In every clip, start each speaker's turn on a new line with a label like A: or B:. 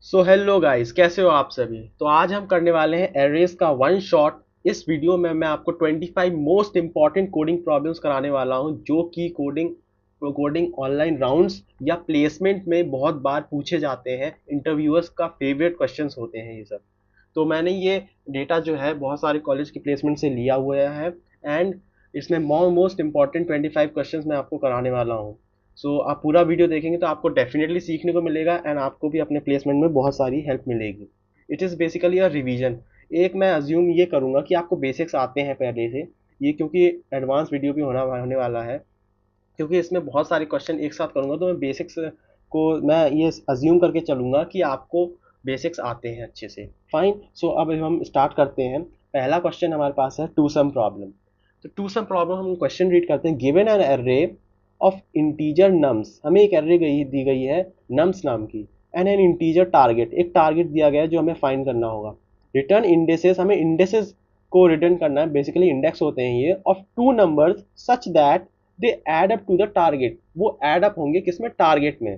A: So hello guys, कैसे हो आप सभी। तो आज हम करने वाले हैं एरेज का वन शॉट। इस वीडियो में मैं आपको 25 मोस्ट इंपॉर्टेंट कोडिंग प्रॉब्लम्स कराने वाला हूं, जो कि कोडिंग ऑनलाइन राउंड्स या प्लेसमेंट में बहुत बार पूछे जाते हैं। इंटरव्यूअर्स का फेवरेट क्वेश्चंस होते हैं ये सब। तो मैंने ये डेटा जो है बहुत सारे कॉलेज की प्लेसमेंट से लिया हुआ है, एंड इसमें मोस्ट इंपॉर्टेंट 25 क्वेश्चंस मैं आपको कराने वाला हूँ। सो आप पूरा वीडियो देखेंगे तो आपको डेफिनेटली सीखने को मिलेगा, एंड आपको भी अपने प्लेसमेंट में बहुत सारी हेल्प मिलेगी। It is basically a revision. एक मैं अज्यूम ये करूँगा कि आपको बेसिक्स आते हैं पहले से, ये क्योंकि एडवांस वीडियो भी होने वाला है। क्योंकि इसमें बहुत सारे क्वेश्चन एक साथ करूँगा तो मैं बेसिक्स को मैं ये अज्यूम करके चलूँगा कि आपको बेसिक्स आते हैं अच्छे से। फाइन, सो अब हम स्टार्ट करते हैं। पहला क्वेश्चन हमारे पास है टू सम प्रॉब्लम। तो टू सम प्रॉब्लम हम क्वेश्चन रीड करते हैं। Given an array of integer nums, हमें एक एरे दी गई है नम्स नाम की, एंड एन इंटीजर टारगेट, एक टारगेट दिया गया है जो हमें फाइंड करना होगा। रिटर्न इंडेसेस, हमें इंडेसेस को रिटर्न करना है, बेसिकली इंडेक्स होते हैं ये, of two numbers such that they add up to the target, वो एड अप होंगे किसमें, टारगेट में।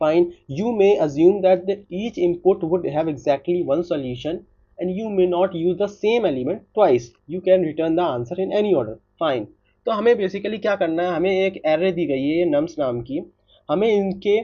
A: Fine, you may assume that each input would have exactly one solution and you may not use the same element twice. You can return the answer in any order. Fine. तो हमें basically क्या करना है, हमें एक array दी गई है ये नम्स नाम की। हमें इनके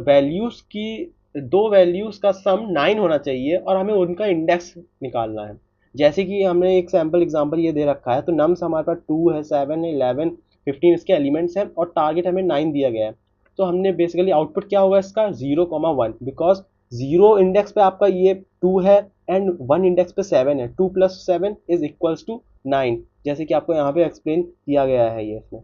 A: वैल्यूज़ की, दो वैल्यूज़ का सम 9 होना चाहिए और हमें उनका इंडेक्स निकालना है। जैसे कि हमने एक सैम्पल एग्जांपल ये दे रखा है, तो नम्स हमारे पास 2 है, 7 है, 11, 15 इसके एलिमेंट्स हैं और टारगेट हमें 9 दिया गया है। तो हमने बेसिकली आउटपुट क्या होगा इसका, 0,1, बिकॉज 0 इंडेक्स पे आपका ये 2 है एंड 1 इंडेक्स पे 7 है। 2 + 7 इज इक्वल्स टू 9, जैसे कि आपको यहाँ पे एक्सप्लेन किया गया है ये इसमें।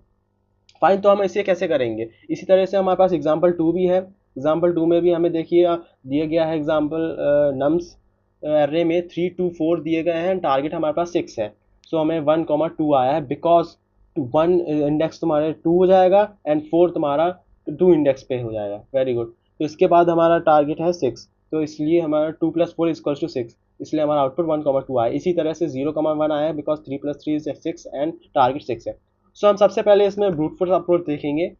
A: फाइन, तो हम इसे कैसे करेंगे, इसी तरह से हमारे पास एग्जाम्पल 2 भी है। एग्जाम्पल 2 में भी हमें देखिए दिया गया है एग्जाम्पल नम्स एरे में 3, 2, 4 दिए गए हैं, टारगेट हमारे पास 6 है। सो हमें 1,2 आया है, बिकॉज 1 इंडेक्स तुम्हारे 2 हो जाएगा एंड 4 तुम्हारा 2 इंडेक्स पे हो जाएगा। Very good. तो इसके बाद हमारा टारगेट है 6, तो इसलिए हमारा 2 + 4 = 6, इसलिए हमारा आउटपुट 1,2 आया। इसी तरह से 0,1 आया है, बिकॉज 3 + 3 इज 6 एंड टारगेट 6 है। सो हम सबसे पहले इसमें ब्रूट फोर्स अप्रोच देखेंगे,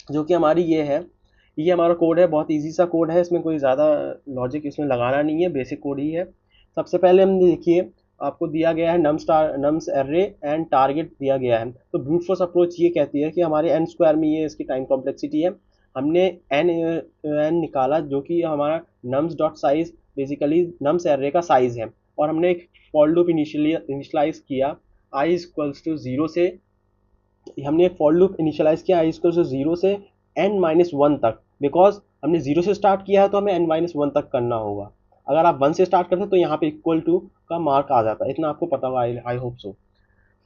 A: जो कि हमारी ये है। ये हमारा कोड है, बहुत इजी सा कोड है, इसमें कोई ज़्यादा लॉजिक इसमें लगाना नहीं है, बेसिक कोड ही है। सबसे पहले हम देखिए, आपको दिया गया है नम्स एरे एंड टारगेट दिया गया है। तो ब्रूट फोर्स अप्रोच ये कहती है कि हमारे एन स्क्वायर में ये इसकी टाइम कॉम्प्लेक्सिटी है। हमने एन निकाला जो कि हमारा nums dot size, basically nums array का साइज है, और हमने एक फॉर लूप इनिशियलाइज किया आई इक्वल्स टू 0 से। हमने एक फॉर लूप इनिशियलाइज किया आई इक्वल टू 0 से n-1 तक, बिकॉज हमने 0 से स्टार्ट किया है तो हमें n-1 तक करना होगा। अगर आप 1 से स्टार्ट करते तो यहाँ पे इक्वल टू का मार्क आ जाता है, इतना आपको पता होगा, आई होप सो।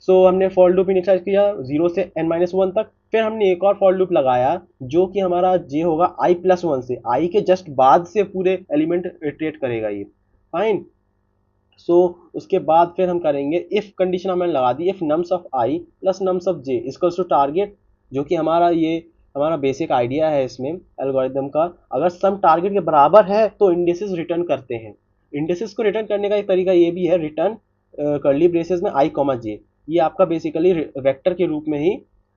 A: सो हमने फॉर लूप इनिशियलाइज किया 0 से n-1 तक, फिर हमने एक और फॉर लूप लगाया जो कि हमारा जे होगा i+1 से, आई के जस्ट बाद से पूरे एलिमेंट इटरेट करेगा ये। फाइन, सो उसके बाद फिर हम करेंगे इफ कंडीशन हमने लगा दी, if nums of i plus nums of j equals to target, जो कि हमारा बेसिक आइडिया है इसमें एल्गोरिदम का। अगर सम टारगेट के बराबर है तो इंडिसेस रिटर्न करते हैं। इंडिसेस को रिटर्न करने का एक तरीका ये भी है, रिटर्न कर्ली ब्रेसेस में आई कॉमा जे, ये आपका बेसिकली वेक्टर के रूप में ही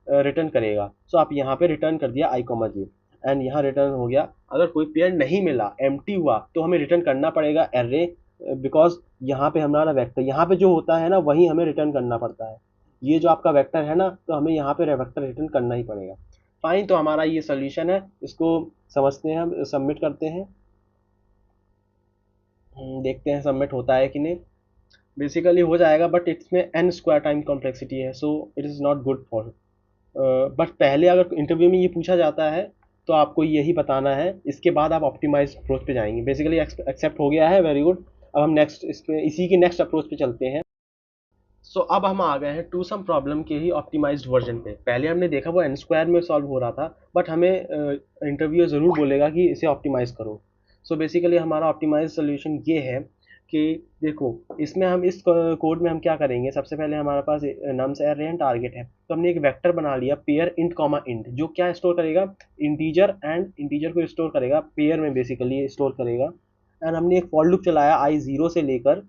A: रिटर्न करेगा। सो आप यहाँ पे रिटर्न कर दिया आई कॉमा जे, एंड यहाँ रिटर्न हो गया। अगर कोई पेयर नहीं मिला, एम्प्टी हुआ, तो हमें रिटर्न करना पड़ेगा एरे, बिकॉज यहाँ पे हमारा वेक्टर, यहाँ पे जो होता है ना वही हमें रिटर्न करना पड़ता है। ये जो आपका वेक्टर है ना, तो हमें यहाँ पे वेक्टर रिटर्न करना ही पड़ेगा। फाइन, तो हमारा ये सोल्यूशन है, इसको समझते हैं, हम सबमिट करते हैं। देखते हैं सबमिट होता है कि नहीं। बेसिकली हो जाएगा, बट इसमें n स्क्वायर टाइम कॉम्प्लेक्सिटी है, so it is not good for. But पहले अगर इंटरव्यू में ये पूछा जाता है तो आपको यही बताना है, इसके बाद आप ऑप्टिमाइज अप्रोच पे जाएंगे। बेसिकली एक्सेप्ट हो गया है, वेरी गुड। अब हम नेक्स्ट इसी की नेक्स्ट अप्रोच पे चलते हैं। सो अब हम आ गए हैं टू सम प्रॉब्लम के ही ऑप्टिमाइज्ड वर्जन पे। पहले हमने देखा वो एन स्क्वायर में सॉल्व हो रहा था, बट हमें इंटरव्यू ज़रूर बोलेगा कि इसे ऑप्टिमाइज करो। सो बेसिकली हमारा ऑप्टिमाइज सोल्यूशन ये है कि देखो, इसमें हम इस कोड में हम क्या करेंगे, सबसे पहले हमारे पास नम्स एरे एंड टारगेट है, तो हमने एक वेक्टर बना लिया पेयर इंट कॉमा इंट, जो क्या स्टोर करेगा, इंटीजर, एंड इंटीजर को स्टोर करेगा पेयर में, बेसिकली स्टोर करेगा। एंड हमने एक फॉर लूप चलाया आई 0 से लेकर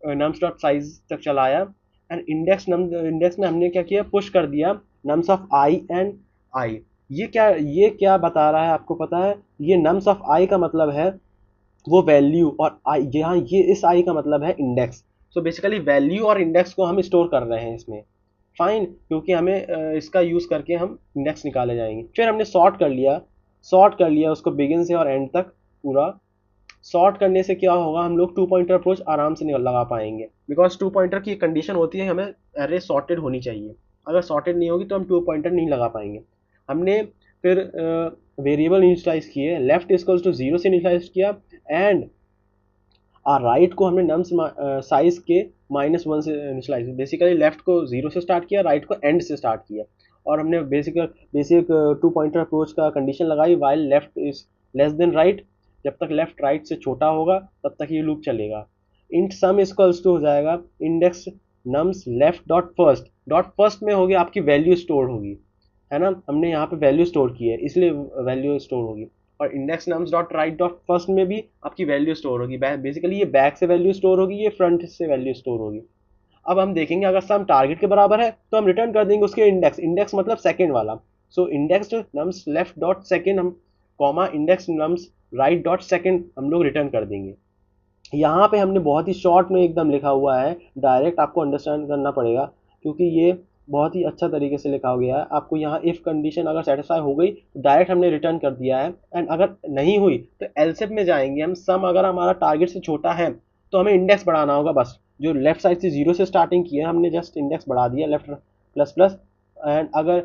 A: नम्स डॉट साइज तक चलाया, एंड इंडेक्स में हमने क्या किया, पुश कर दिया nums of I and I. ये क्या बता रहा है आपको पता है, ये नम्स ऑफ आई का मतलब है वो वैल्यू और आई, यहाँ ये इस आई का मतलब है इंडेक्स। सो बेसिकली वैल्यू और इंडेक्स को हम स्टोर कर रहे हैं इसमें। फाइन, क्योंकि हमें इसका यूज़ करके हम इंडेक्स निकाले जाएंगे। फिर हमने सॉर्ट कर लिया उसको बिगिन से और एंड तक पूरा। सॉर्ट करने से क्या होगा, हम लोग टू पॉइंटर अप्रोच आराम से लगा पाएंगे, बिकॉज टू पॉइंटर की कंडीशन होती है हमें एरे सॉर्टेड होनी चाहिए। अगर सॉर्टेड नहीं होगी तो हम टू पॉइंटर नहीं लगा पाएंगे। हमने फिर वेरिएबल इनिशियलाइज किए, लेफ्ट इक्वल्स टू जीरो से इनिशियलाइज किया, एंड राइट को हमने नम्स साइज के -1 से इनिशियलाइज, बेसिकली लेफ्ट को जीरो से स्टार्ट किया, राइट को एंड से स्टार्ट किया। और हमने बेसिक टू पॉइंटर अप्रोच का कंडीशन लगाई, while left is less than right. जब तक लेफ्ट राइट से छोटा होगा तब तक ये लूप चलेगा। इंट सम इक्वल्स टू हो जाएगा index nums left dot first में होगी आपकी वैल्यू स्टोर होगी, है ना। हमने यहाँ पे वैल्यू स्टोर की है इसलिए वैल्यू स्टोर होगी। और index nums dot right dot first में भी आपकी वैल्यू स्टोर होगी। बेसिकली ये बैक से वैल्यू स्टोर होगी, ये फ्रंट से वैल्यू स्टोर होगी। अब हम देखेंगे अगर सम टारगेट के बराबर है तो हम रिटर्न कर देंगे उसके इंडेक्स मतलब सेकंड वाला। So index nums left dot second हम comma index nums right dot second हम लोग रिटर्न कर देंगे। यहाँ पे हमने बहुत ही शॉर्ट में एकदम लिखा हुआ है, डायरेक्ट आपको अंडरस्टैंड करना पड़ेगा क्योंकि ये बहुत ही अच्छा तरीके से लिखा गया है। आपको यहाँ इफ़ कंडीशन अगर सेटिस्फाई हो गई तो डायरेक्ट हमने रिटर्न कर दिया है, एंड अगर नहीं हुई तो एलसिफ में जाएंगे हम। सम अगर हमारा टारगेट से छोटा है तो हमें इंडेक्स बढ़ाना होगा, बस जो लेफ्ट साइड से जीरो से स्टार्टिंग की है हमने जस्ट इंडेक्स बढ़ा दिया लेफ्ट प्लस प्लस। एंड अगर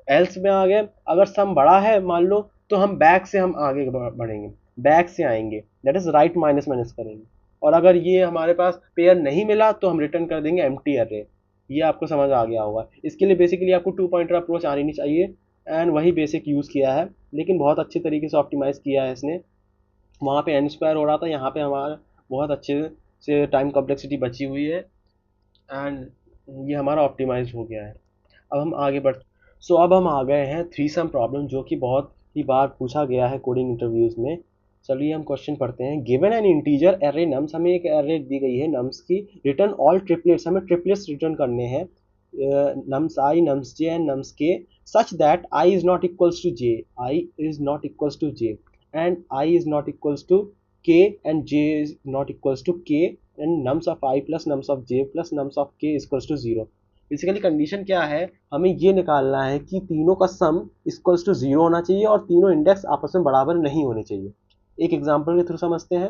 A: एल्स में आ गए, अगर सम बड़ा है मान लो, तो हम बैक से हम आगे बढ़ेंगे, बैक से आएंगे, that is right minus minus करेंगे। और अगर ये हमारे पास पेयर नहीं मिला तो हम रिटर्न कर देंगे एम्प्टी अर्रे। ये आपको समझ आ गया होगा। इसके लिए बेसिकली आपको टू पॉइंटर अप्रोच आनी नहीं चाहिए, एंड वही बेसिक यूज़ किया है, लेकिन बहुत अच्छे तरीके से ऑप्टिमाइज किया है इसने। वहाँ पे एन स्क्वायर हो रहा था, यहाँ पे हमारा बहुत अच्छे से टाइम कॉम्प्लेक्सिटी बची हुई है, एंड ये हमारा ऑप्टिमाइज हो गया है। अब हम आगे बढ़ सो अब हम आ गए हैं थ्री सम प्रॉब्लम, जो कि बहुत ही बार पूछा गया है कोडिंग इंटरव्यूज में। चलिए हम क्वेश्चन पढ़ते हैं। Given an integer array nums, हमें एक एरे दी गई है नम्स की, रिटर्न ऑल ट्रिपलेट्स, हमें ट्रिपलेट्स रिटर्न करने हैं, nums i nums j and nums k, such that i is not equals to j, i is not equals to j, and i is not equals to k, and j is not equals to k, and nums of i plus nums of j plus nums of k equals to zero. Basically condition क्या है, हमें ये निकालना है कि तीनों का सम equals to zero होना चाहिए और तीनों इंडेक्स आपस में बराबर नहीं होने चाहिए। एक एग्जांपल के थ्रू समझते हैं।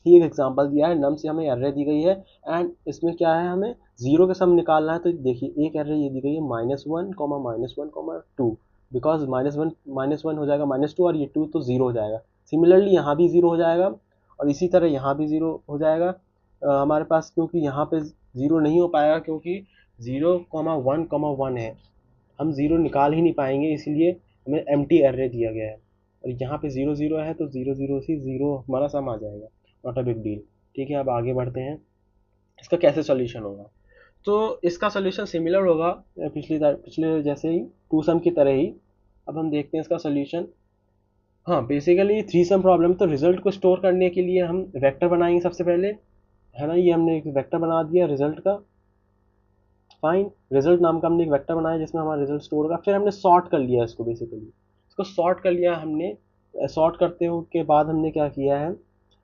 A: ये एक एग्जांपल दिया है, नम से हमें एर्रे दी गई है, एंड इसमें क्या है, हमें जीरो के सम निकालना है। तो देखिए एक एर्रे ये दी गई है -1, -1, -2, बिकॉज -1 हो जाएगा -2 और ये 2 तो जीरो हो जाएगा। सिमिलरली यहाँ भी जीरो हो जाएगा और इसी तरह यहाँ भी जीरो हो जाएगा। हमारे पास क्योंकि यहाँ पे जीरो नहीं हो पाएगा क्योंकि 0, 1, 1 है, हम जीरो निकाल ही नहीं पाएंगे, इसलिए हमें एम्प्टी एर्रे दिया गया है। और यहाँ पे 0, 0 है तो 0, 0 से जीरो हमारा सम आ जाएगा, नॉट अ बिग डील। ठीक है, अब आगे बढ़ते हैं। इसका कैसे सोल्यूशन होगा, तो इसका सोल्यूशन सिमिलर होगा पिछले जैसे ही, टू सम की तरह ही। अब हम देखते हैं इसका सोल्यूशन। हाँ, बेसिकली थ्री सम प्रॉब्लम, तो रिजल्ट को स्टोर करने के लिए हम वेक्टर बनाएंगे सबसे पहले, है ना। ये हमने एक वेक्टर बना दिया रिजल्ट का। फाइन, रिजल्ट नाम का हमने एक वेक्टर बनाया जिसमें हमारा रिजल्ट स्टोर होगा। फिर हमने सॉर्ट कर लिया इसको, बेसिकली इसको सॉर्ट कर लिया हमने। सॉर्ट करते हो के बाद हमने क्या किया है,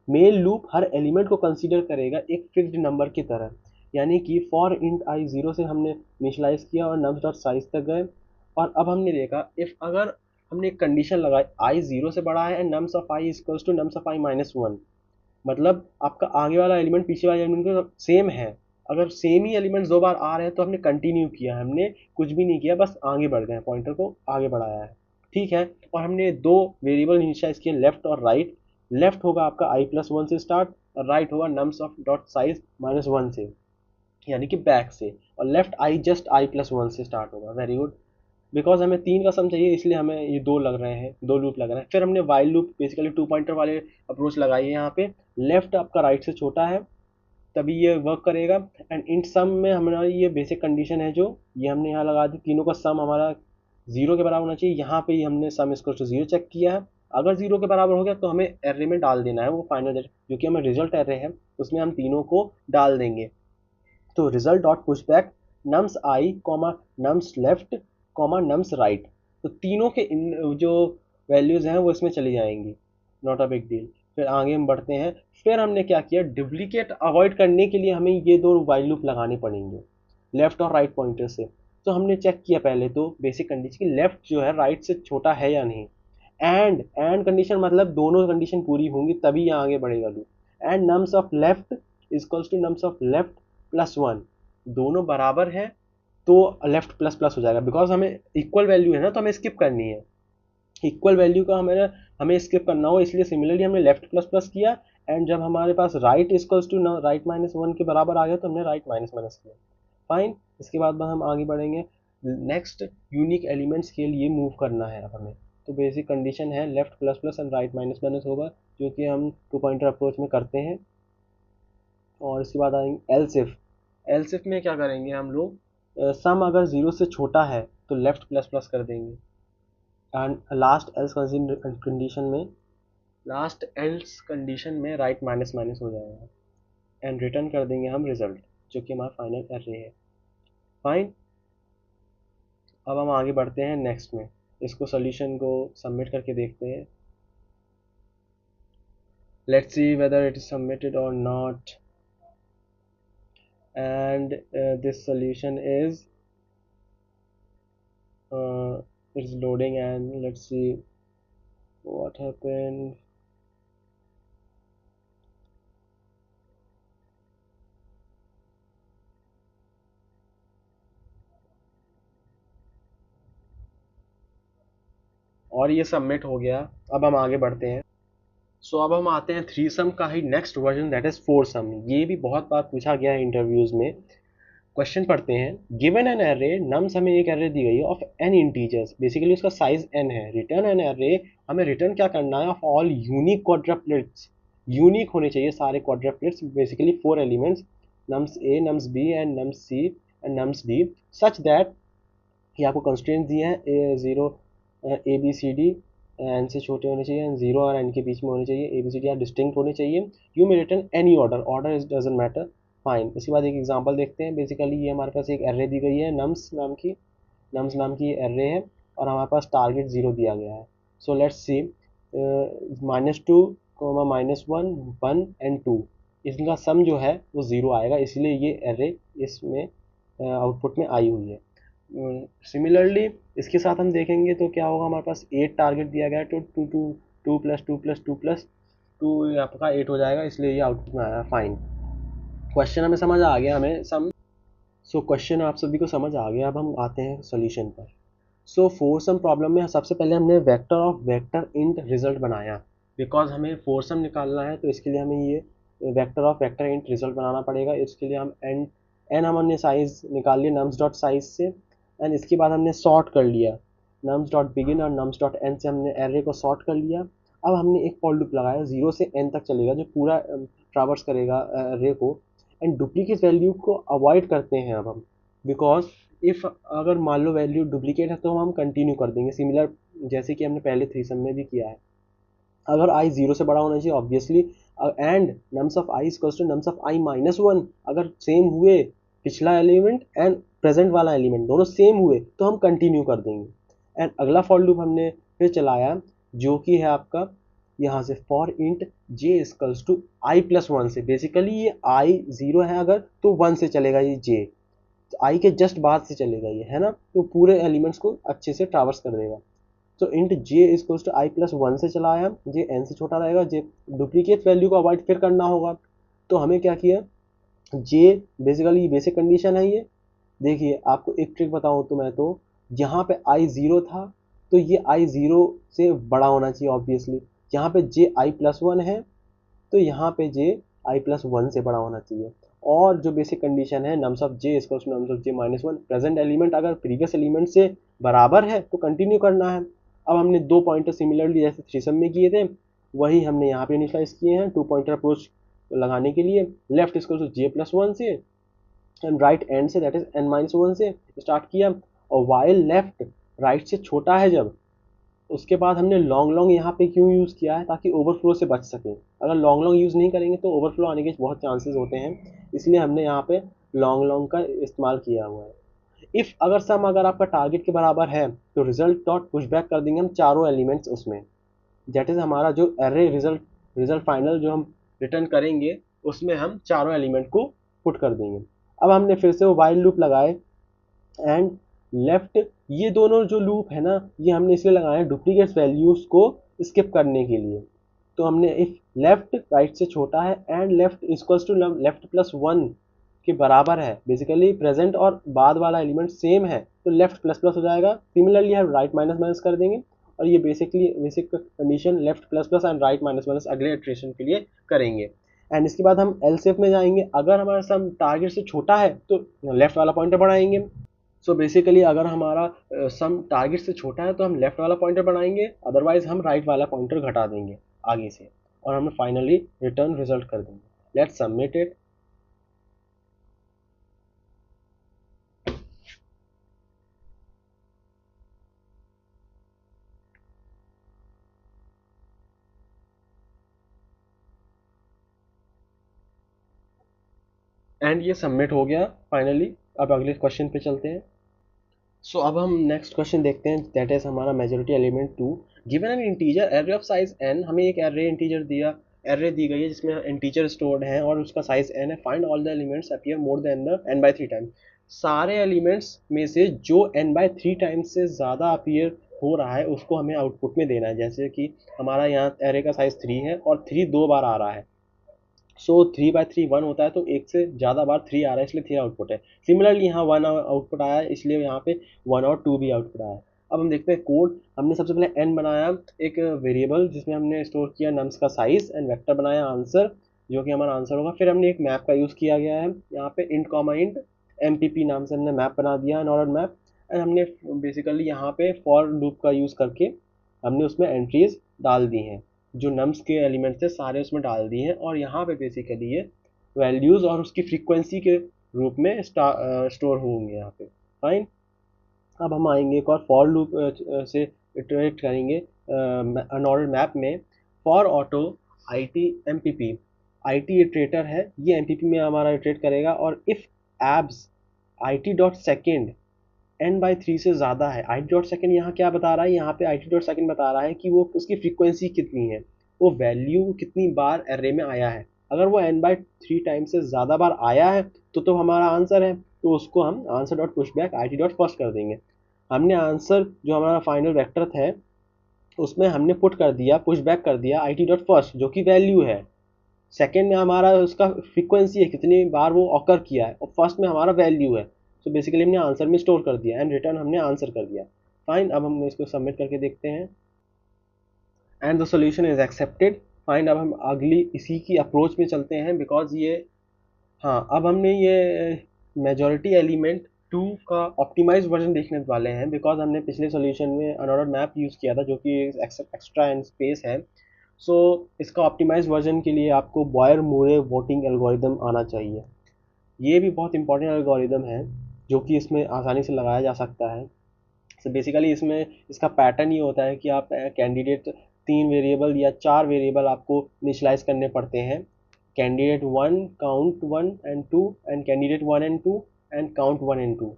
A: मेल लूप हर एलिमेंट को कंसीडर करेगा एक फिक्स्ड नंबर की तरह, यानी कि फॉर इंट आई जीरो से हमने इनिशियलाइज किया और नम्स डॉट साइज तक गए। और अब हमने देखा इफ अगर हमने एक कंडीशन लगाई आई जीरो से बड़ा है and nums of i equals to nums of i -1, मतलब आपका आगे वाला एलिमेंट पीछे वाले एलिमेंट का सेम है। अगर सेम ही एलिमेंट्स दो बार आ रहे हैं तो हमने कंटिन्यू किया, हमने कुछ भी नहीं किया, बस आगे बढ़ गए, पॉइंटर को आगे बढ़ाया है। ठीक है, और हमने दो वेरिएबल इनिशियलाइज किए, लेफ्ट और राइट। लेफ्ट होगा आपका i+1 से स्टार्ट और राइट होगा नम्स ऑफ डॉट साइज -1 से, यानी कि बैक से। और लेफ्ट आई जस्ट i+1 से स्टार्ट होगा। वेरी गुड, बिकॉज हमें तीन का सम चाहिए इसलिए हमें ये दो लग रहे हैं, दो लूप लग रहे हैं। फिर हमने while loop basically two pointer वाले अप्रोच लगाई है। यहाँ पे लेफ्ट आपका राइट से छोटा है तभी ये वर्क करेगा। एंड इन सम में हमारा ये बेसिक कंडीशन है जो ये हमने यहाँ लगा दी, तीनों का सम हमारा जीरो के बराबर होना चाहिए। यहाँ पे हमने सम इसको टू जीरो चेक किया है, अगर जीरो के बराबर हो गया तो हमें एर्रे में डाल देना है वो फाइनल जो कि हमें रिजल्ट एर्रे है, उसमें हम तीनों को डाल देंगे। तो result dot push back nums i comma nums left comma nums right, तो तीनों के जो वैल्यूज हैं वो इसमें चली जाएंगी, नॉट अ बिग डील। फिर आगे हम बढ़ते हैं। फिर हमने क्या किया, डुप्लीकेट अवॉइड करने के लिए हमें ये दो वाइल लूप लगाने पड़ेंगे लेफ्ट और राइट पॉइंटर से। तो हमने चेक किया पहले तो बेसिक कंडीशन की लेफ्ट जो है राइट से छोटा है या नहीं। एंड कंडीशन मतलब दोनों कंडीशन पूरी होंगी तभी यहाँ आगे बढ़ेगा loop. And nums of left equals to nums of left plus one, दोनों बराबर है तो लेफ्ट प्लस प्लस हो जाएगा, बिकॉज हमें इक्वल वैल्यू है ना तो हमें स्किप करनी है, इक्वल वैल्यू का हमें स्किप करना हो, इसलिए सिमिलरली हमने लेफ्ट प्लस प्लस किया। एंड जब हमारे पास right equals to right minus one के बराबर आ गया तो हमने राइट माइनस माइनस किया। फाइन। इसके बाद हम आगे बढ़ेंगे, नेक्स्ट यूनिक एलिमेंट्स के लिए मूव करना है अब हमें। तो बेसिक कंडीशन है left plus plus and right minus minus होगा, जो कि हम टू पॉइंटर अप्रोच में करते हैं। और इसके बाद आएंगे एलसिफ। एलसिफ में क्या करेंगे हम लोग, सम अगर जीरो से छोटा है तो लेफ्ट प्लस प्लस कर देंगे, एंड लास्ट एल्स कंडीशन में राइट माइनस माइनस हो जाएगा एंड रिटर्न कर देंगे हम रिजल्ट, जो कि हमारा फाइनल एरे है। फाइन। अब हम आगे बढ़ते हैं नेक्स्ट में, इसको सोल्यूशन को सबमिट करके देखते हैं। Let's see whether it is submitted और not, and this solution is it is loading, and let's see what happened. और ये सबमिट हो गया। अब हम आगे बढ़ते हैं। अब हम आते हैं थ्री सम का ही next version, that is four sum. ये भी बहुत बार पूछा गया है इंटरव्यूज में। क्वेश्चन पढ़ते हैं, गिवन एन एरे नम्स, हमें एक एरे दी गई है ऑफ एन इंटीजर्स, बेसिकली उसका साइज एन है। रिटर्न एन एरे, हमें रिटर्न क्या करना है, of all unique quadruplets, unique होने चाहिए सारे quadruplets, basically four elements, nums a, nums b and nums c and nums d, such that, ये आपको कंस्ट्रेंट दिए हैं, a zero, a B C d n से छोटे होने चाहिए, एंड जीरो और एन के बीच में होने चाहिए, A B C D are distinct होने चाहिए, you may return any order, order is doesn't matter. Fine. इसके बाद एक एग्जांपल देखते हैं। बेसिकली ये हमारे पास एक एरे दी गई है नम्स नाम की एरे है, और हमारे पास टारगेट जीरो दिया गया है। सो लेट्स सी, -2, -1, 1 एंड 2, इनका सम जो है वो ज़ीरो आएगा, इसलिए ये एरे इसमें आउटपुट में आई हुई है। सिमिलरली इसके साथ हम देखेंगे तो क्या होगा, हमारे पास 8 टारगेट दिया गया है, तो two two two plus two plus two plus two आपका 8 हो जाएगा, इसलिए ये आउटपुट में आया। फाइन। क्वेश्चन हमें समझ आ गया, हमें सम। क्वेश्चन आप सभी को समझ आ गया। अब हम आते हैं सोल्यूशन पर। फोर सम प्रॉब्लम में सबसे पहले हमने vector of vector int result बनाया, बिकॉज हमें फोर सम निकालना है तो इसके लिए हमें ये vector of vector int result बनाना पड़ेगा। इसके लिए हम एन हमने साइज निकाल लिया नम्स डॉट साइज से, एंड इसके बाद हमने सॉर्ट कर लिया नम्स डॉट बिगिन और नम्स डॉट एन से, हमने एरे को सॉर्ट कर लिया। अब हमने एक फॉर लूप लगाया, जीरो से एन तक चलेगा, जो पूरा ट्रावर्स करेगा एरे को, एंड डुप्लीकेट वैल्यू को अवॉइड करते हैं अब हम, बिकॉज इफ़ अगर मान लो वैल्यू डुप्लीकेट है तो हम कंटिन्यू कर देंगे, सिमिलर जैसे कि हमने पहले थ्री सम में भी किया है। अगर आई जीरो से बड़ा होना चाहिए obviously, and nums of i equals to nums of i minus one, अगर सेम हुए पिछला एलिमेंट एंड प्रेजेंट वाला एलिमेंट दोनों सेम हुए तो हम कंटिन्यू कर देंगे। एंड अगला फॉर लूप हमने फिर चलाया, जो कि है आपका यहाँ से for int j equals to i plus one से, बेसिकली ये आई जीरो है अगर तो वन से चलेगा ये जे, तो आई के जस्ट बाद से चलेगा ये, है ना, तो पूरे एलिमेंट्स को अच्छे से ट्रावर्स कर देगा। तो int j equals to i plus one से चलाया, जे एन से छोटा रहेगा, जे डुप्लीकेट वैल्यू को अवॉइड फिर करना होगा, तो हमें क्या किया, जे बेसिकली बेसिक कंडीशन है ये। देखिए आपको एक ट्रिक बताऊँ तो मैं तो, यहाँ पे आई ज़ीरो था तो ये आई ज़ीरो से बड़ा होना चाहिए ऑब्वियसली, यहाँ पे जे आई प्लस वन है तो यहाँ पे जे आई प्लस वन से बड़ा होना चाहिए। और जो बेसिक कंडीशन है nums of j equals to nums of j minus one, present element अगर प्रीवियस एलिमेंट से बराबर है तो कंटिन्यू करना है। अब हमने दो पॉइंटर सिमिलरली जैसे थ्रीसम में किए थे वही हमने यहाँ पे इनिशियलाइज किए हैं टू पॉइंटर अप्रोच लगाने के लिए। Left equals to j plus one से एंड राइट एंड से that is n minus one से स्टार्ट किया, और वाइल लेफ्ट राइट से छोटा है जब, उसके बाद हमने लॉन्ग लॉन्ग यहाँ पे क्यों यूज़ किया है, ताकि ओवरफ्लो से बच सके। अगर लॉन्ग लॉन्ग यूज़ नहीं करेंगे तो ओवरफ्लो आने के बहुत चांसेस होते हैं, इसलिए हमने यहाँ पे लॉन्ग लॉन्ग का इस्तेमाल किया हुआ है। इफ़ अगर सम अगर आपका टारगेट के बराबर है तो रिजल्ट डॉट पुश बैक कर देंगे हम चारों एलिमेंट्स उसमें, दैट इज़ हमारा जो एरे रिजल्ट रिजल्ट फाइनल जो हम रिटर्न करेंगे उसमें हम चारों एलिमेंट को पुट कर देंगे। अब हमने फिर से वो वाइल लूप लगाए एंड लेफ्ट, ये दोनों जो लूप है ना ये हमने इसलिए लगाए हैं डुप्लीकेट वैल्यूज को स्किप करने के लिए। तो हमने इफ लेफ्ट राइट से छोटा है and left equals to left plus one के बराबर है, बेसिकली प्रेजेंट और बाद वाला एलिमेंट सेम है तो लेफ्ट प्लस प्लस हो जाएगा। सिमिलरली हम राइट माइनस माइनस कर देंगे और ये basic condition left plus plus and right minus minus अगले इटरेशन के लिए करेंगे। एंड इसके बाद हम एलसीएफ में जाएंगे, अगर हमारा सम टारगेट से छोटा है तो लेफ्ट वाला पॉइंटर बढ़ाएंगे। सो बेसिकली अगर हमारा सम टारगेट से छोटा है तो हम लेफ्ट वाला पॉइंटर बनाएंगे, अदरवाइज हम राइट वाला पॉइंटर घटा देंगे आगे से और हम फाइनली रिटर्न रिजल्ट कर देंगे। Let's submit it. एंड ये सबमिट हो गया फाइनली। अब अगले क्वेश्चन पे चलते हैं। सो अब हम नेक्स्ट क्वेश्चन देखते हैं, दैट इज हमारा majority element 2। Given an integer array of size n, हमें एक एरे इंटीजर दिया, एरे दी गई है जिसमें इंटीजर स्टोर्ड है और उसका साइज n है। Find all the elements appear more than the n/3 time. सारे एलिमेंट्स में से जो n/3 टाइम्स से ज़्यादा अपीयर हो रहा है उसको हमें आउटपुट में देना है। जैसे कि हमारा यहाँ एरे का साइज 3 है और 3 दो बार आ रहा है, सो 3/3 1 होता है तो एक से ज़्यादा बार 3 आ रहा है इसलिए 3 आउटपुट है। सिमिलरली यहाँ 1 आउटपुट आया है इसलिए यहाँ पे 1 और 2 भी आउटपुट आया है। अब हम देखते हैं कोड। हमने सबसे पहले n बनाया एक वेरिएबल जिसमें हमने स्टोर किया नम्स का साइज, एंड वेक्टर बनाया आंसर जो कि हमारा आंसर होगा। फिर हमने एक मैप का यूज़ किया गया है यहाँ पे इंट कॉमा इंट MPP नाम से हमने मैप बना दिया नॉर्मल मैप। एंड हमने बेसिकली यहाँ पे फॉर लूप का यूज़ करके हमने उसमें एंट्रीज डाल दी हैं, जो नम्स के एलिमेंट्स थे सारे उसमें डाल दिए हैं और यहाँ पे बेसिकली ये वैल्यूज़ और उसकी फ्रीक्वेंसी के रूप में स्टोर होंगे यहाँ पे। फाइन। अब हम आएंगे एक और फॉर लूप से इटरेट करेंगे अनऑर्डर्ड मैप में। फॉर ऑटो IT इटरेटर है, ये MPP में हमारा इटरेट करेगा और इफ़ एब्स IT.second n/3 से ज़्यादा है। IT.second यहाँ क्या बता रहा है, यहाँ पे IT.second बता रहा है कि वो उसकी फ्रीक्वेंसी कितनी है, वो वैल्यू कितनी बार एरे में आया है। अगर वो n/3 टाइम से ज़्यादा बार आया है तो हमारा आंसर है, तो उसको हम answer dot push back IT.first कर देंगे। हमने आंसर जो हमारा फाइनल वेक्टर है उसमें हमने पुट कर दिया, पुश बैक कर दिया IT.first जो कि वैल्यू है। सेकेंड में हमारा उसका फ्रीक्वेंसी है, कितनी बार वो ऑकर किया है, और फर्स्ट में हमारा वैल्यू है। तो बेसिकली हमने आंसर में स्टोर कर दिया एंड रिटर्न हमने आंसर कर दिया। फाइन। अब हम इसको सबमिट करके देखते हैं and the solution is accepted. Fine. अब हम अगली इसी की अप्रोच में चलते हैं बिकॉज ये, हाँ अब हमने ये मेजॉरिटी एलिमेंट 2 का ऑप्टिमाइज वर्जन देखने वाले हैं बिकॉज हमने पिछले सोल्यूशन में अनऑर्डर्ड मैप यूज़ किया था जो कि एक्स्ट्रा एंड स्पेस है। सो इसका ऑप्टिमाइज वर्जन के लिए आपको बॉयर मूरे वोटिंग एल्गोरिदम आना चाहिए। ये भी बहुत इंपॉर्टेंट एल्गोरिदम है जो कि इसमें आसानी से लगाया जा सकता है। सो बेसिकली इसमें इसका पैटर्न ये होता है कि आप कैंडिडेट 3 वेरिएबल या 4 वेरिएबल आपको इनिशियलाइज करने पड़ते हैं। Candidate 1, count 1 and 2 and candidate 1 and 2 and count 1 and 2।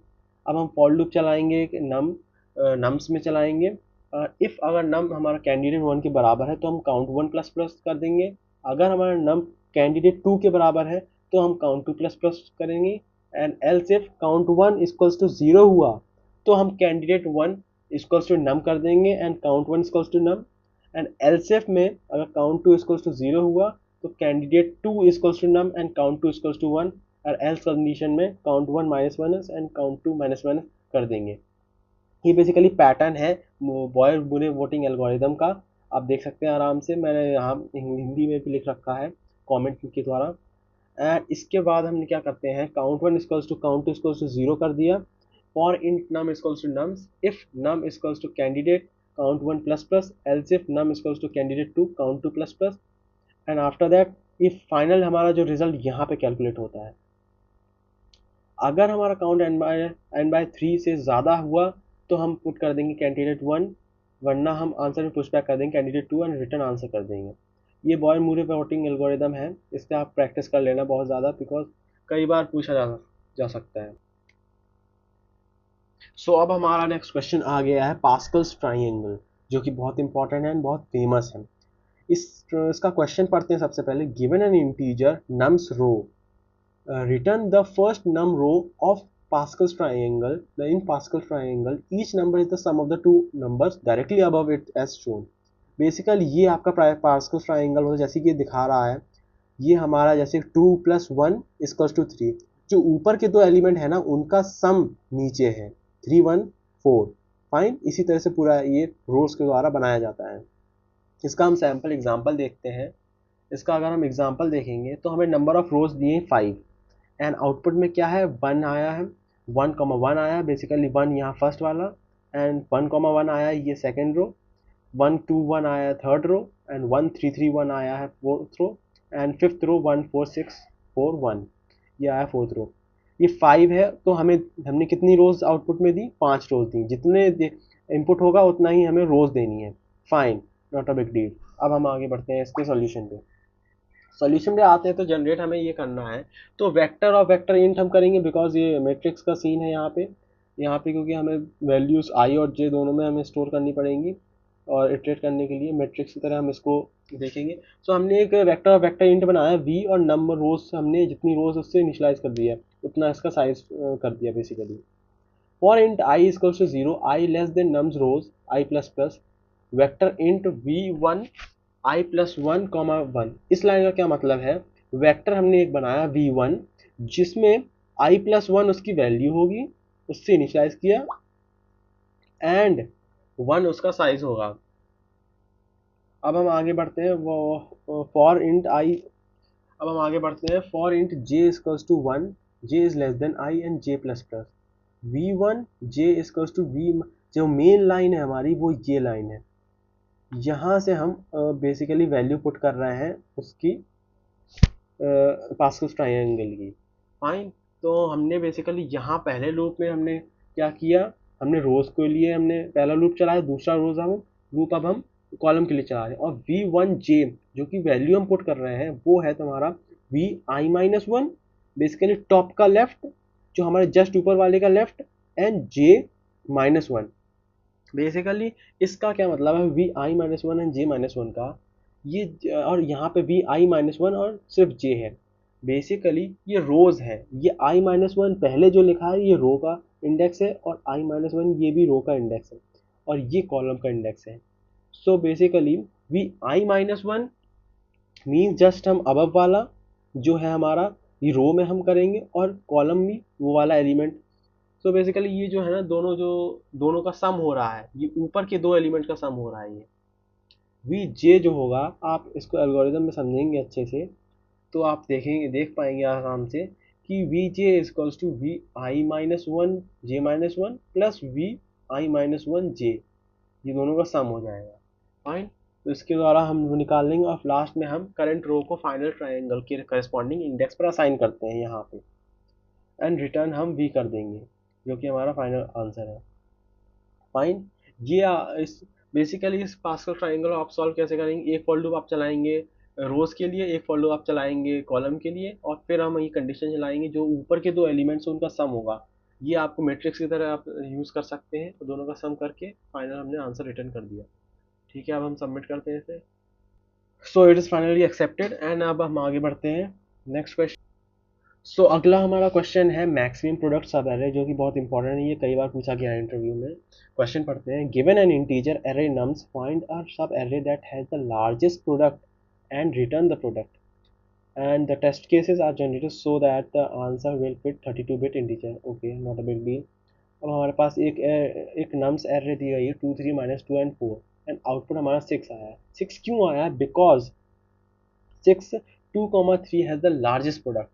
A: अब हम फॉर लूप चलाएंगे नम्स में चलाएंगे। इफ़ अगर नम हमारा कैंडिडेट 1 के बराबर है तो हम काउंट 1 प्लस प्लस कर देंगे। अगर हमारा नम कैंडिडेट 2 के बराबर है तो हम काउंट 2 प्लस प्लस करेंगे। And else if count 1 equals to 0 हुआ तो हम कैंडिडेट 1 इक्वल्स टू नम कर देंगे and count 1 equals to num. And else if में अगर काउंट 2 इक्वल्स टू 0 हुआ तो candidate 2 equals to num and count 2 equals to 1। और एल्स कंडीशन में count 1 minus minus and count 2 minus minus कर देंगे। ये बेसिकली पैटर्न है बॉयर बुरे वोटिंग एल्गोरिदम का। आप देख सकते हैं आराम से, मैंने यहाँ हिंदी में भी लिख रखा है कमेंट के द्वारा। एंड इसके बाद हम क्या करते हैं, count 1 equals to count 2 equals to 0 कर दिया। For int num equals to nums, if num equals to candidate count 1 plus plus, else if num equals to candidate 2 count 2 plus plus. And after that if final हमारा जो result यहाँ पे calculate होता है, अगर हमारा काउंट n/3 से ज़्यादा हुआ तो हम पुट कर देंगे कैंडिडेट 1, वरना हम आंसर में पुश बैक कर देंगे कैंडिडेट 2 एंड रिटर्न आंसर कर देंगे। ये बॉयर मूरे वोटिंग एल्गोरिदम है, इसका आप प्रैक्टिस कर लेना बहुत ज़्यादा बिकॉज कई बार पूछा जा सकता है। सो अब हमारा नेक्स्ट क्वेश्चन आ गया है पास्कल्स ट्राइंगल, जो कि बहुत इंपॉर्टेंट है एंड बहुत फेमस है। इसका क्वेश्चन पढ़ते हैं सबसे पहले। Given an integer nums row, return the first num row of Pascal's triangle. In Pascal's triangle, each number is the sum of the two numbers directly above it as shown. Basically ये आपका Pascal's triangle हो, जैसे कि दिखा रहा है, ये हमारा जैसे 2 + 1 = 3, जो ऊपर के दो एलिमेंट है ना उनका सम नीचे है 3 1 4। फाइन, इसी तरह से पूरा ये रोज के द्वारा बनाया जाता है। इसका हम सैम्पल एग्जाम्पल देखते हैं। इसका अगर हम एग्जाम्पल देखेंगे तो हमें नंबर ऑफ रोज दिए 5 एंड आउटपुट में क्या है 1 आया है, 1,1 आया, बेसिकली 1 यहाँ फर्स्ट वाला, एंड 1,1 आया ये सेकेंड रो, 1 2 1 आया थर्ड रो, एंड 1 3 3 1 आया है fourth row, and fifth row 1 4 6 4 1 ये आया फोर्थ रो। ये 5 है, तो हमने कितनी रोज आउटपुट में दी, 5 रोज दी। जितने इनपुट होगा उतना ही हमें रोज देनी है। Fine, not a big deal. अब हम आगे बढ़ते हैं इसके सॉल्यूशन पे। सॉल्यूशन पे आते हैं तो जनरेट हमें ये करना है, तो वेक्टर और वेक्टर इंट हम करेंगे, बिकॉज ये मैट्रिक्स का सीन है यहाँ पे क्योंकि हमें वैल्यूज आई और जे दोनों में हमें स्टोर करनी पड़ेंगी, और इटरेट करने के लिए मैट्रिक्स की तरह हम इसको देखेंगे। सो हमने एक वेक्टर और वेक्टर इंट बनाया वी, और नंबर रोज हमने जितनी रोज उससे इनिशियलाइज कर दिया उतना इसका साइज कर दिया basically. For int i = 0, i less than nums rows i plus plus, vector int v1 i + 1, 1। इस लाइन का क्या मतलब है, वेक्टर हमने एक बनाया v1 जिसमें i + 1 उसकी वैल्यू होगी, उससे इनिशियलाइज किया, एंड 1 उसका साइज होगा। अब हम आगे बढ़ते हैं for int j = 1, j is less than i and j ++ v1 j = v, जो मेन लाइन है हमारी वो ये लाइन है। यहाँ से हम बेसिकली वैल्यू पुट कर रहे हैं उसकी पास्कल्स ट्रायंगल की। फाइन, तो हमने बेसिकली यहाँ पहले लूप में हमने क्या किया, हमने रोज के लिए हमने पहला लूप चलाया, दूसरा लूप अब हम कॉलम के लिए चला रहे हैं। और v1j जो कि वैल्यू हम पुट कर रहे हैं वो है तुम्हारा vi - 1, बेसिकली टॉप का लेफ्ट, जो हमारे जस्ट ऊपर वाले का लेफ्ट, एंड j -1। बेसिकली इसका क्या मतलब है, vi - 1 एंड j - 1 का ये, और यहाँ पे vi - 1 और सिर्फ j है। बेसिकली ये रोज है, ये i - 1 पहले जो लिखा है ये रो का इंडेक्स है, और i - 1 ये भी रो का इंडेक्स है, और ये कॉलम का इंडेक्स है। So basically vi - 1 mean just हम अबव वाला जो है हमारा ये रो में हम करेंगे, और कॉलम में वो वाला एलिमेंट। सो बेसिकली ये जो है ना दोनों का सम हो रहा है, ये ऊपर के दो एलिमेंट का सम हो रहा है। ये वी जे जो होगा, आप इसको एल्गोरिदम में समझेंगे अच्छे से तो आप देख पाएंगे आराम से कि v j = vi - 1 j - 1 plus vi - 1 j, ये दोनों का सम हो जाएगा। फाइन, तो इसके द्वारा हम वो निकाल लेंगे, और लास्ट में हम करंट रो को फाइनल ट्रायंगल के करस्पॉन्डिंग इंडेक्स पर असाइन करते हैं यहाँ पे, एंड रिटर्न हम v कर देंगे, जो कि हमारा फाइनल आंसर है। फाइन, ये इस बेसिकली इस पास्कल ट्रायंगल आप सॉल्व कैसे करेंगे, एक फॉर लूप आप चलाएंगे रोज के लिए, एक फॉर लूप आप चलाएंगे कॉलम के लिए, और फिर हम ये कंडीशन चलाएंगे जो ऊपर के दो एलिमेंट्स उनका सम होगा। ये आपको मैट्रिक्स की तरह आप यूज़ कर सकते हैं, तो दोनों का सम करके फाइनल हमने आंसर रिटर्न कर दिया। ठीक है, अब हम सबमिट करते हैं इसे। So it is finally accepted, and अब हम आगे बढ़ते हैं नेक्स्ट क्वेश्चन। सो अगला हमारा क्वेश्चन है मैक्सिमम प्रोडक्ट सब एरे, जो कि बहुत इंपॉर्टेंट है, ये कई बार पूछा गया है इंटरव्यू में। क्वेश्चन पढ़ते हैं। Given an integer array nums, find a subarray that has the largest product and return the product, and the test cases are generated so that the answer will fit 32-bit integer. Okay, not a big deal. अब हमारे पास एक nums array दी गई है 2 3 -2 and 4, and output हमारा 6 आया है। 6 क्यों आया है, because 6 2,3 has the largest product.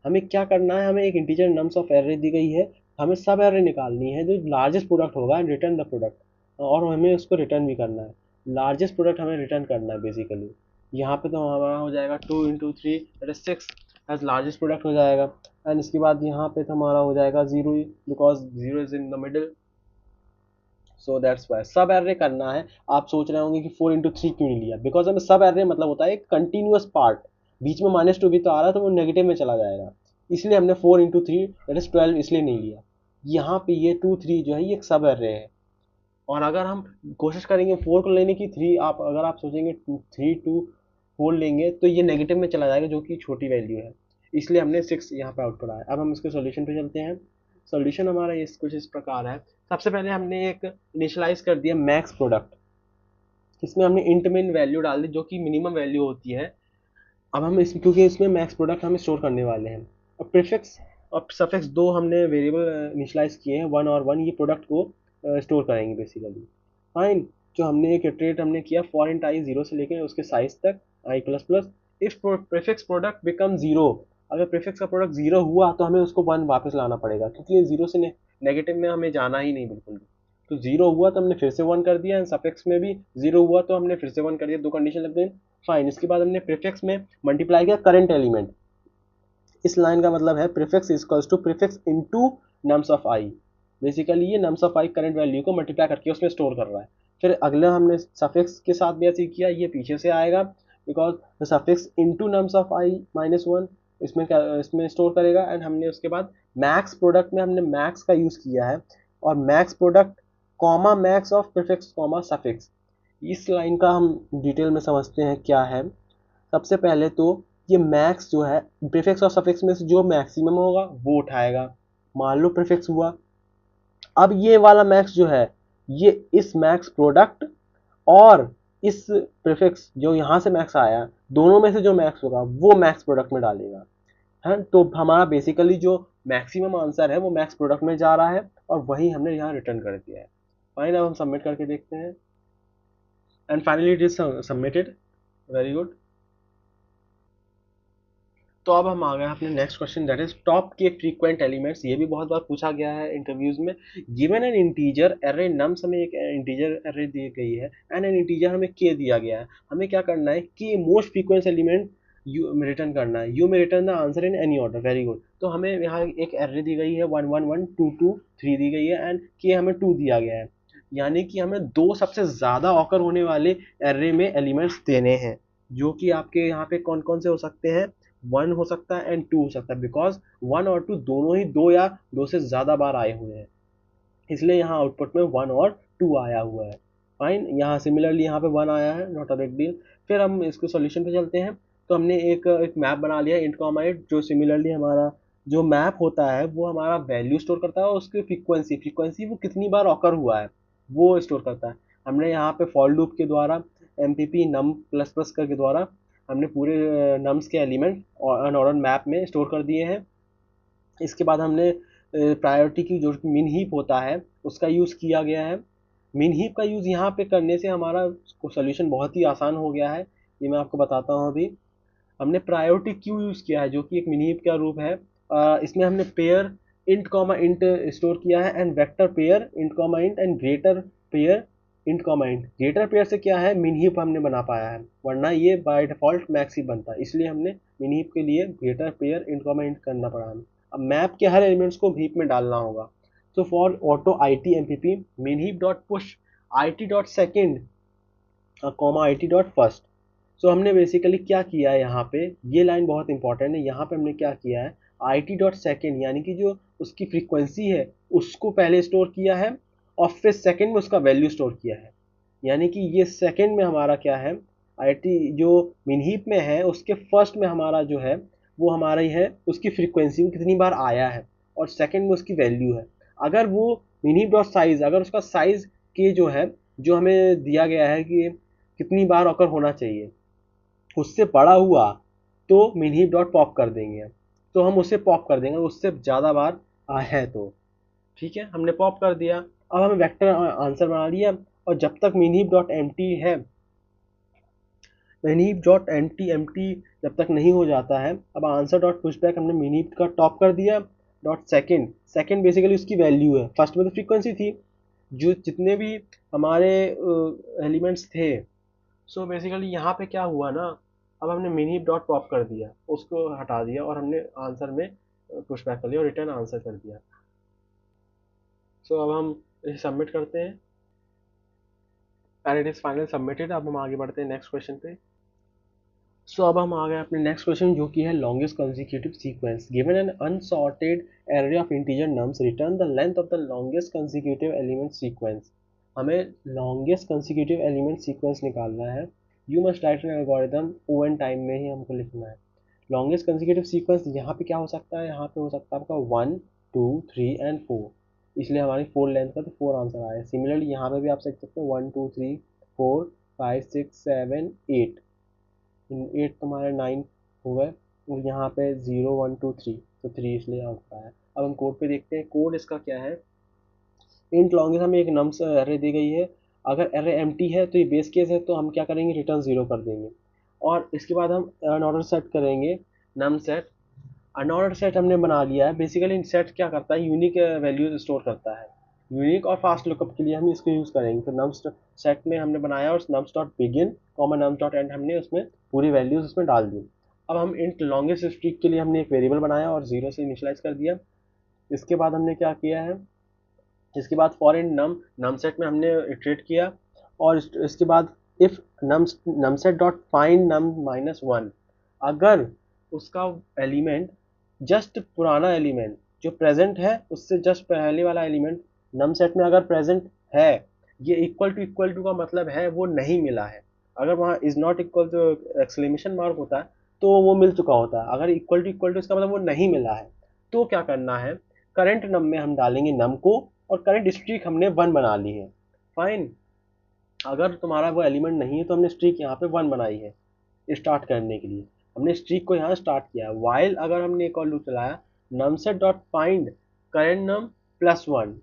A: हमें क्या करना है, हमें एक इंटीजर नम्स ऑफ एरे दी गई है, हमें सब एरे निकालनी है जो लार्जेस्ट प्रोडक्ट होगा, एंड रिटर्न द प्रोडक्ट, और हमें उसको रिटर्न भी करना है। लार्जेस्ट प्रोडक्ट हमें रिटर्न करना है बेसिकली। यहाँ पे तो हमारा हो जाएगा 2 × 3 that is 6 as largest product हो जाएगा, एंड इसके बाद यहाँ पे तो हमारा हो जाएगा 0, because 0 is in the middle. So that's why सब एरे करना है। आप सोच रहे होंगे कि 4 × 3 क्यों नहीं लिया, बिकॉज हमें सब एरे मतलब होता है एक कंटिन्यूअस पार्ट, बीच में -2 भी तो आ रहा है तो वो नेगेटिव में चला जाएगा, इसलिए हमने 4 × 3 दैट इज 12 इसलिए नहीं लिया। यहाँ पे ये 2 3 जो है ये एक सब एरे है, और अगर हम कोशिश करेंगे 4 को लेने की, 3 आप अगर आप सोचेंगे 3 2 4 लेंगे तो ये नेगेटिव में चला जाएगा जो कि छोटी वैल्यू है, इसलिए हमने 6 यहाँ पे आउटपुट आया। अब हम इसके सॉल्यूशन पे चलते हैं। सॉल्यूशन हमारा इस कुछ इस प्रकार है। सबसे पहले हमने एक इनिशियलाइज कर दिया मैक्स प्रोडक्ट, इसमें हमने इंट में वैल्यू डाल दी जो कि मिनिमम वैल्यू होती है। अब हम इस क्योंकि इसमें मैक्स प्रोडक्ट हम स्टोर करने वाले हैं। और प्रीफिक्स और सफिक्स दो हमने वेरिएबल इनिशियलाइज किए हैं, 1 और 1, ये प्रोडक्ट को स्टोर करेंगे बेसिकली। फाइन। जो हमने एक इटरेट हमने किया फॉर इंट आई 0 से लेकर उसके साइज तक i plus plus, if prefix product become 0, अगर प्रीफिक्स का प्रोडक्ट 0 हुआ तो हमें उसको 1 वापस लाना पड़ेगा, क्योंकि ये 0 से नेगेटिव में हमें जाना ही नहीं बिल्कुल भी। तो 0 हुआ तो हमने फिर से 1 कर दिया, एंड सफिक्स में भी 0 हुआ तो हमने फिर से 1 कर दिया, 2 कंडीशन लग गई। फाइन। इसके बाद हमने प्रीफिक्स में मल्टीप्लाई किया करंट एलिमेंट। इस लाइन का मतलब है prefix equals to prefix into nums of i. Basically ये nums of i current value को मल्टीप्लाई करके उसमें स्टोर कर रहा है। फिर अगला हमने सफिक्स के साथ भी ऐसे किया, ये पीछे से आएगा because suffix into nums of i -1 इसमें स्टोर करेगा। एंड हमने उसके बाद मैक्स प्रोडक्ट में हमने मैक्स का यूज किया है, और max product comma max of prefix comma suffix. इस लाइन का हम डिटेल में समझते हैं क्या है। सबसे पहले तो ये मैक्स जो है प्रीफिक्स और सफिक्स में से जो मैक्सिमम होगा वो उठाएगा। मान लो प्रीफिक्स हुआ, अब ये वाला मैक्स जो है ये इस मैक्स प्रोडक्ट और इस प्रीफिक्स जो यहाँ से मैक्स आया दोनों में से जो मैक्स होगा वो मैक्स प्रोडक्ट में डालेगा, है। तो हमारा बेसिकली जो मैक्सिमम आंसर है वो मैक्स प्रोडक्ट में जा रहा है, और वही हमने यहाँ रिटर्न कर दिया है। फाइन। अब हम सबमिट करके देखते हैं, and finally it is submitted. Very good. तो अब हम आ गए अपने next question, that is top के फ्रीक्वेंट एलिमेंट्स। ये भी बहुत बार पूछा गया है इंटरव्यूज में। Given an integer array nums, हमें एक इंटीजर एरे दी गई है, एंड एन इंटीजर हमें के दिया गया है। हमें क्या करना है कि मोस्ट फ्रीक्वेंट एलिमेंट यू में रिटर्न करना है। यू में return the answer in any order. Very good. तो हमें यहाँ एक एरे दी गई है 1 1 1 2 2 3 दी गई है, एंड के हमें 2 दिया गया है, यानी कि हमें दो सबसे ज़्यादा ऑकर होने वाले एरे में एलिमेंट्स देने हैं, जो कि आपके यहाँ पे कौन कौन से हो सकते हैं। 1 हो सकता है एंड 2 हो सकता है, बिकॉज 1 और 2 दोनों ही 2 या 2 से ज़्यादा बार आए हुए हैं, इसलिए यहाँ आउटपुट में 1 और 2 आया हुआ है। फाइन। यहाँ सिमिलरली यहाँ पे 1 आया है, नॉट अ बिग डील। फिर हम इसके सॉल्यूशन पे चलते हैं। तो हमने एक मैप बना लिया int कॉमा int, जो सिमिलरली हमारा जो मैप होता है वो हमारा वैल्यू स्टोर करता है, और उसकी फ्रीक्वेंसी वो कितनी बार ऑकर हुआ है वो स्टोर करता है। हमने यहाँ पे फॉर लूप के द्वारा MPP num प्लस प्लस के द्वारा हमने पूरे नम्स के एलिमेंट अनऑर्डर मैप में स्टोर कर दिए हैं। इसके बाद हमने प्रायोरिटी की जो मिन हीप होता है उसका यूज़ किया गया है। मिन हीप का यूज़ यहाँ पे करने से हमारा सोल्यूशन बहुत ही आसान हो गया है, ये मैं आपको बताता हूँ अभी। हमने प्रायोरिटी क्यू यूज़ किया है जो कि एक मिन हीप का रूप है। इसमें हमने pair int comma int store किया है, and vector pair int comma int, and greater pair int comma int. Greater pair से क्या है मिन हीप हमने बना पाया है, वरना ये बाय डिफॉल्ट मैक्स ही बनता है, इसलिए हमने मिन हीप के लिए greater pair int comma int करना पड़ा हमें। अब मैप के हर एलिमेंट्स को हीप में डालना होगा। तो for auto IT MPP min heap dot push IT dot second comma IT dot first. So हमने बेसिकली क्या किया है यहाँ पे, ये लाइन बहुत इंपॉर्टेंट है। यहाँ पे हमने क्या किया है IT डॉट सेकेंड, यानी कि जो उसकी फ्रीक्वेंसी है उसको पहले स्टोर किया है, और फिर सेकेंड में उसका वैल्यू स्टोर किया है। यानी कि ये सेकेंड में हमारा क्या है IT जो मिन हीप में है उसके फर्स्ट में हमारा जो है वो हमारा ही है उसकी फ्रीक्वेंसी में कितनी बार आया है, और सेकेंड में उसकी वैल्यू है। अगर वो मिन हीप डॉट साइज, अगर उसका साइज के जो है जो हमें दिया गया है कि कितनी बार ऑकर होना चाहिए उससे बड़ा हुआ तो मिन हीप डॉट पॉप कर देंगे। तो हम उसे पॉप कर देंगे उससे ज़्यादा बार आया है तो। ठीक है, हमने पॉप कर दिया। अब हमें वेक्टर आंसर बना लिया, और जब तक मिन हीप डॉट एम्प्टी है, मिन हीप डॉट एम्प्टी जब तक नहीं हो जाता है, अब आंसर डॉट पुशबैक हमने मिन हीप का टॉप कर दिया। डॉट सेकेंड, सेकेंड बेसिकली उसकी वैल्यू है, फर्स्ट में तो फ्रीक्वेंसी थी। जो जितने भी हमारे एलिमेंट्स थे, सो बेसिकली यहाँ पे क्या हुआ ना, अब हमने मिनी डॉट पॉप कर दिया, उसको हटा दिया, और हमने आंसर में पुश बैक कर लिया और रिटर्न आंसर कर दिया। सो अब हम इसे सबमिट करते हैं, and it is final submitted. अब हम आगे बढ़ते हैं नेक्स्ट क्वेश्चन पे। सो अब हम आ गए अपने नेक्स्ट क्वेश्चन, जो कि है longest consecutive sequence. Given an unsorted array of integer nums, return the length of the longest consecutive element sequence. हमें लॉन्गेस्ट कंसेक्यूटिव एलिमेंट सीक्वेंस निकालना है। You must write N algorithm oven time में ही हमको लिखना है। लॉन्गेस्ट कंसेक्यूटिव सीक्वेंस यहाँ पे क्या हो सकता है, यहाँ पे हो सकता है आपका 1 2 3 एंड 4, इसलिए हमारी 4 लेंथ का तो 4 आंसर आया। सिमिलरली यहाँ पे भी आप देख सकते हो 1 2 3 4 5 6 7 8, 8 तुम्हारे 9 हो गए, और यहाँ पे 0 1 2 3, तो 3 इसलिए आंसर आया। अब हम कोड पे देखते हैं, कोड इसका क्या है। इंट लॉन्गेस्ट हमें एक नम्स एरे दी गई है, अगर एरे एम्प्टी है तो ये बेस केस है, तो हम क्या करेंगे, रिटर्न 0 कर देंगे। और इसके बाद हम अनऑर्डर सेट करेंगे, नम सेट। अनऑर्डर सेट हमने बना लिया है। बेसिकली सेट क्या करता है, यूनिक वैल्यूज स्टोर करता है। यूनिक और फास्ट लुकअप के लिए हम इसको यूज़ करेंगे। तो नम्स सेट में हमने बनाया और nums dot begin comma nums dot and हमने उसमें पूरी वैल्यूज उसमें डाल दी। अब हम इंट लॉन्गेस्ट स्ट्रिंग के लिए हमने एक वेरिएबल बनाया और 0 से इनिशियलाइज कर दिया। इसके बाद हमने क्या किया है, इसके बाद फॉर इन नम सेट में हमने इटरेट किया, और इसके बाद if num set dot find num minus one, अगर उसका एलिमेंट जस्ट पुराना एलिमेंट जो प्रेजेंट है उससे जस्ट पहले वाला एलिमेंट नम सेट में अगर प्रेजेंट है, ये इक्वल टू का मतलब है वो नहीं मिला है। अगर वहाँ is not equal to exclamation mark होता है तो वो मिल चुका होता है। अगर इक्वल टू इसका मतलब वो नहीं मिला है, तो क्या करना है, करंट नम में हम डालेंगे नम को, और करंट स्ट्रीक हमने 1 बना ली है। फाइन। अगर तुम्हारा वो एलिमेंट नहीं है तो हमने स्ट्रीक यहाँ पे 1 बनाई है स्टार्ट करने के लिए। हमने स्ट्रीक को यहाँ स्टार्ट किया। वाइल अगर हमने एक और लूप चलाया, num set dot find current num plus 1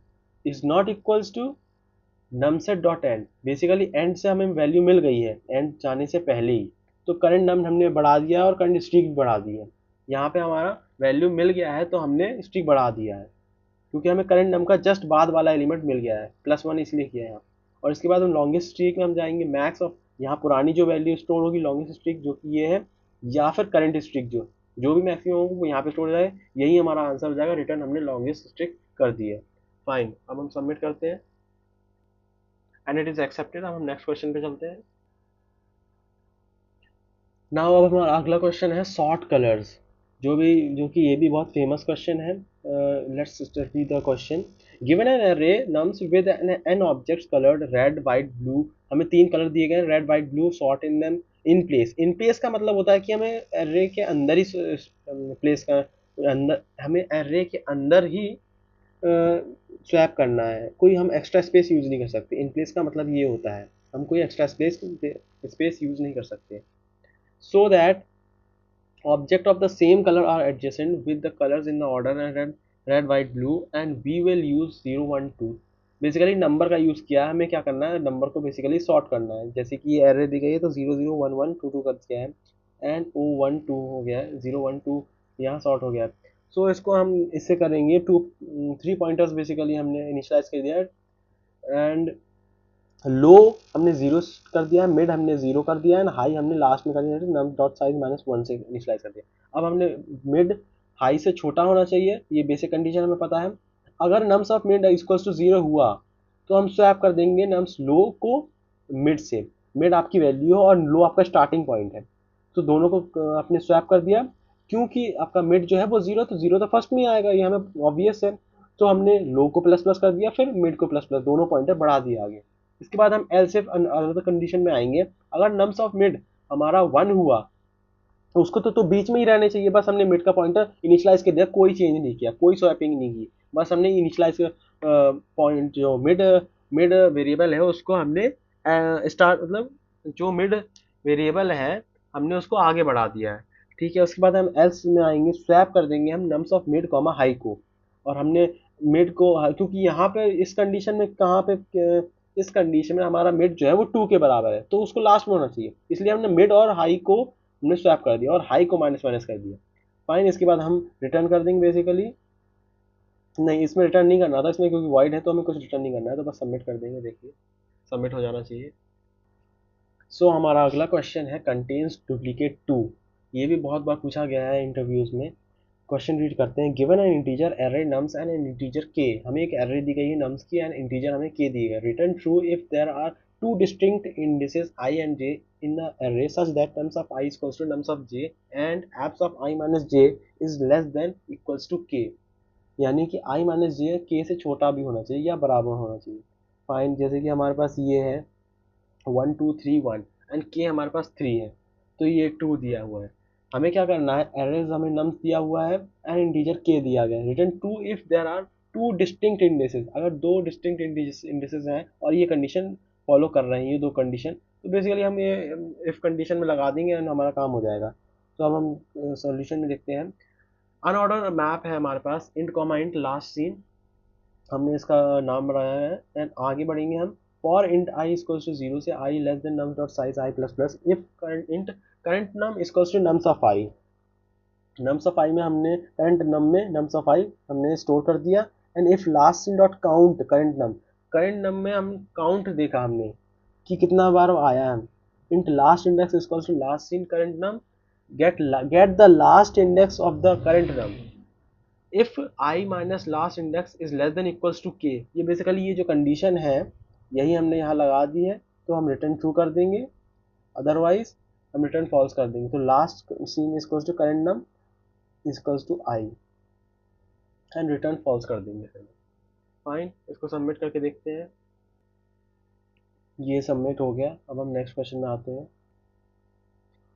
A: is not equals to num set dot end. Basically end से हमें वैल्यू मिल गई है एंड जाने से पहले ही, तो करंट नम हमने बढ़ा दिया और करंट स्ट्रीक भी बढ़ा दी है। यहाँ पे हमारा वैल्यू मिल गया है तो हमने स्ट्रीक बढ़ा दिया है, क्योंकि हमें करंट नम का जस्ट बाद वाला एलिमेंट मिल गया है, प्लस 1 इसलिए किया है यहाँ। और इसके बाद हम लॉन्गेस्ट स्ट्रीक में हम जाएंगे, मैक्स ऑफ यहाँ पुरानी जो वैल्यू स्टोर होगी लॉन्गेस्ट स्ट्रीक जो कि ये है, या फिर करंट स्ट्रीक जो भी मैक्सिमम होगा वो यहाँ पे स्टोर हो जाए, यही हमारा आंसर हो जाएगा। रिटर्न हमने लॉन्गेस्ट स्ट्रीक कर दी है। फाइन, अब हम सबमिट करते हैं एंड इट इज एक्सेप्टेड। अब हम नेक्स्ट क्वेश्चन पे चलते हैं। नाउ अब हमारा अगला क्वेश्चन है सॉर्ट कलर्स, जो कि ये भी बहुत फेमस क्वेश्चन है। Let's study the question. Given an array nums with an objects colored red white blue, हमें 3 कलर दिए गए हैं, red white blue, sort in them in place. In place का मतलब होता है कि हमें array के अंदर ही प्लेस का, अंदर हमें array के अंदर ही स्वैप करना है, कोई हम एक्स्ट्रा स्पेस यूज नहीं कर सकते। इन प्लेस का मतलब ये होता है हम कोई एक्स्ट्रा स्पेस यूज नहीं कर सकते। so that object of the same color are adjacent with the colors in the order red white blue, and we will use 0 1 2। Basically number का यूज़ किया है, हमें क्या करना है, नंबर को बेसिकली सॉर्ट करना है। जैसे कि ये एरे दी गई है तो 0 0 1 1 2 2 कर दिया है, एंड ओ 1 2 हो गया है, 0 1 2 यहाँ सॉर्ट हो गया है। सो इसको हम इससे करेंगे 3 पॉइंटर्स बेसिकली हमने इनिशियलाइज कर दिया है, एंड लो हमने 0 कर दिया है, मिड हमने 0 कर दिया है, एंड हाई हमने लास्ट में कर दिया है, नम डॉट साइज -1 से इनिशियलाइज कर दिया। अब हमने मिड हाई से छोटा होना चाहिए, ये बेसिक कंडीशन हमें पता है। अगर nums of mid equals to 0 हुआ तो हम स्वैप कर देंगे नम्स लो को मिड से। मिड आपकी वैल्यू है और लो आपका स्टार्टिंग पॉइंट है, तो दोनों को आपने स्वैप कर दिया। क्योंकि आपका मिड जो है वो 0, तो 0 तो फर्स्ट में ही आएगा, ये हमें ऑब्वियस है। तो हमने लो को प्लस प्लस कर दिया, फिर मिड को प्लस प्लस, दोनों पॉइंटर बढ़ा दिया आगे। इसके बाद हम एल्स इफ अनदर कंडीशन में आएंगे। अगर नम्स ऑफ मिड हमारा 1 हुआ तो उसको तो बीच में ही रहने चाहिए, बस हमने मिड का पॉइंटर इनिशियलाइज कर दिया, कोई चेंज नहीं किया, कोई स्वैपिंग नहीं की, बस हमने इनिशियलाइज पॉइंट जो मिड मिड वेरिएबल है उसको हमने स्टार्ट मतलब जो मिड वेरिएबल है हमने उसको आगे बढ़ा दिया है। ठीक है, उसके बाद हम एल्स में आएंगे, स्वैप कर देंगे हम nums of mid comma high को, और हमने मिड को, क्योंकि यहाँ पे इस कंडीशन में कहाँ पे इस कंडीशन में हमारा मिड जो है वो 2 के बराबर है, तो उसको लास्ट में होना चाहिए, इसलिए हमने मिड और हाई को हमने स्वैप कर दिया और हाई को माइनस माइनस कर दिया। फाइन, इसके बाद हम रिटर्न कर देंगे बेसिकली। नहीं, इसमें रिटर्न नहीं करना था, इसमें क्योंकि वाइड है तो हमें कुछ रिटर्न नहीं करना है, तो बस सबमिट कर देंगे। देखिए सबमिट हो जाना चाहिए। सो हमारा अगला क्वेश्चन है कंटेन्स डुप्लीकेट 2। ये भी बहुत बार पूछा गया है इंटरव्यूज में। क्वेश्चन रीड करते हैं। Given an integer array nums and an integer के, हमें एक एरे दी गई है नम्स की एंड इंटीजर हमें के दी गई। Return true if there are two distinct indices i and j in the array such that nums of i is equals to nums of j and abs of i minus j is less than equals to k। यानी कि i minus जे के से छोटा भी होना चाहिए या बराबर होना चाहिए। फाइन, जैसे कि हमारे पास ये है 1 2 3 1 एंड के हमारे पास 3 है, तो ये 2 दिया हुआ है। हमें क्या करना है, एरेज हमें नम्स दिया हुआ है एंड इंटीजर के दिया गया है। Return true if there are two distinct indices, अगर दो डिस्टिंक्ट इंडिसेस हैं और ये कंडीशन फॉलो कर रहे हैं, ये दो कंडीशन, तो बेसिकली हम ये इफ कंडीशन में लगा देंगे एंड हमारा काम हो जाएगा। तो अब हम सॉल्यूशन में देखते हैं। अनऑर्डर मैप है हमारे पास, int comma int last seen, हमने इसका नाम बनाया है एंड आगे बढ़ेंगे हम। For int i equals to 0 से i less than nums dot size i plus plus if current int current num equals to nums of i. Nums of i में हमने करंट नम में नम्स ऑफ आई हमने store कर दिया and if last seen dot count current num में हम count देखा हमने कि कितना बार आया है। Int last index equals to last seen current num, get the last index of the current num if i minus last index is less than equals to k. ये बेसिकली ये जो कंडीशन है यही हमने यहाँ लगा दी है, तो हम रिटर्न ट्रू कर देंगे, अदरवाइज हम रिटर्न फॉल्स कर देंगे। तो last seen equals to current num equals to i and return false कर देंगे। फाइन, इसको सबमिट करके देखते हैं। ये सबमिट हो गया। अब हम नेक्स्ट क्वेश्चन में आते हैं।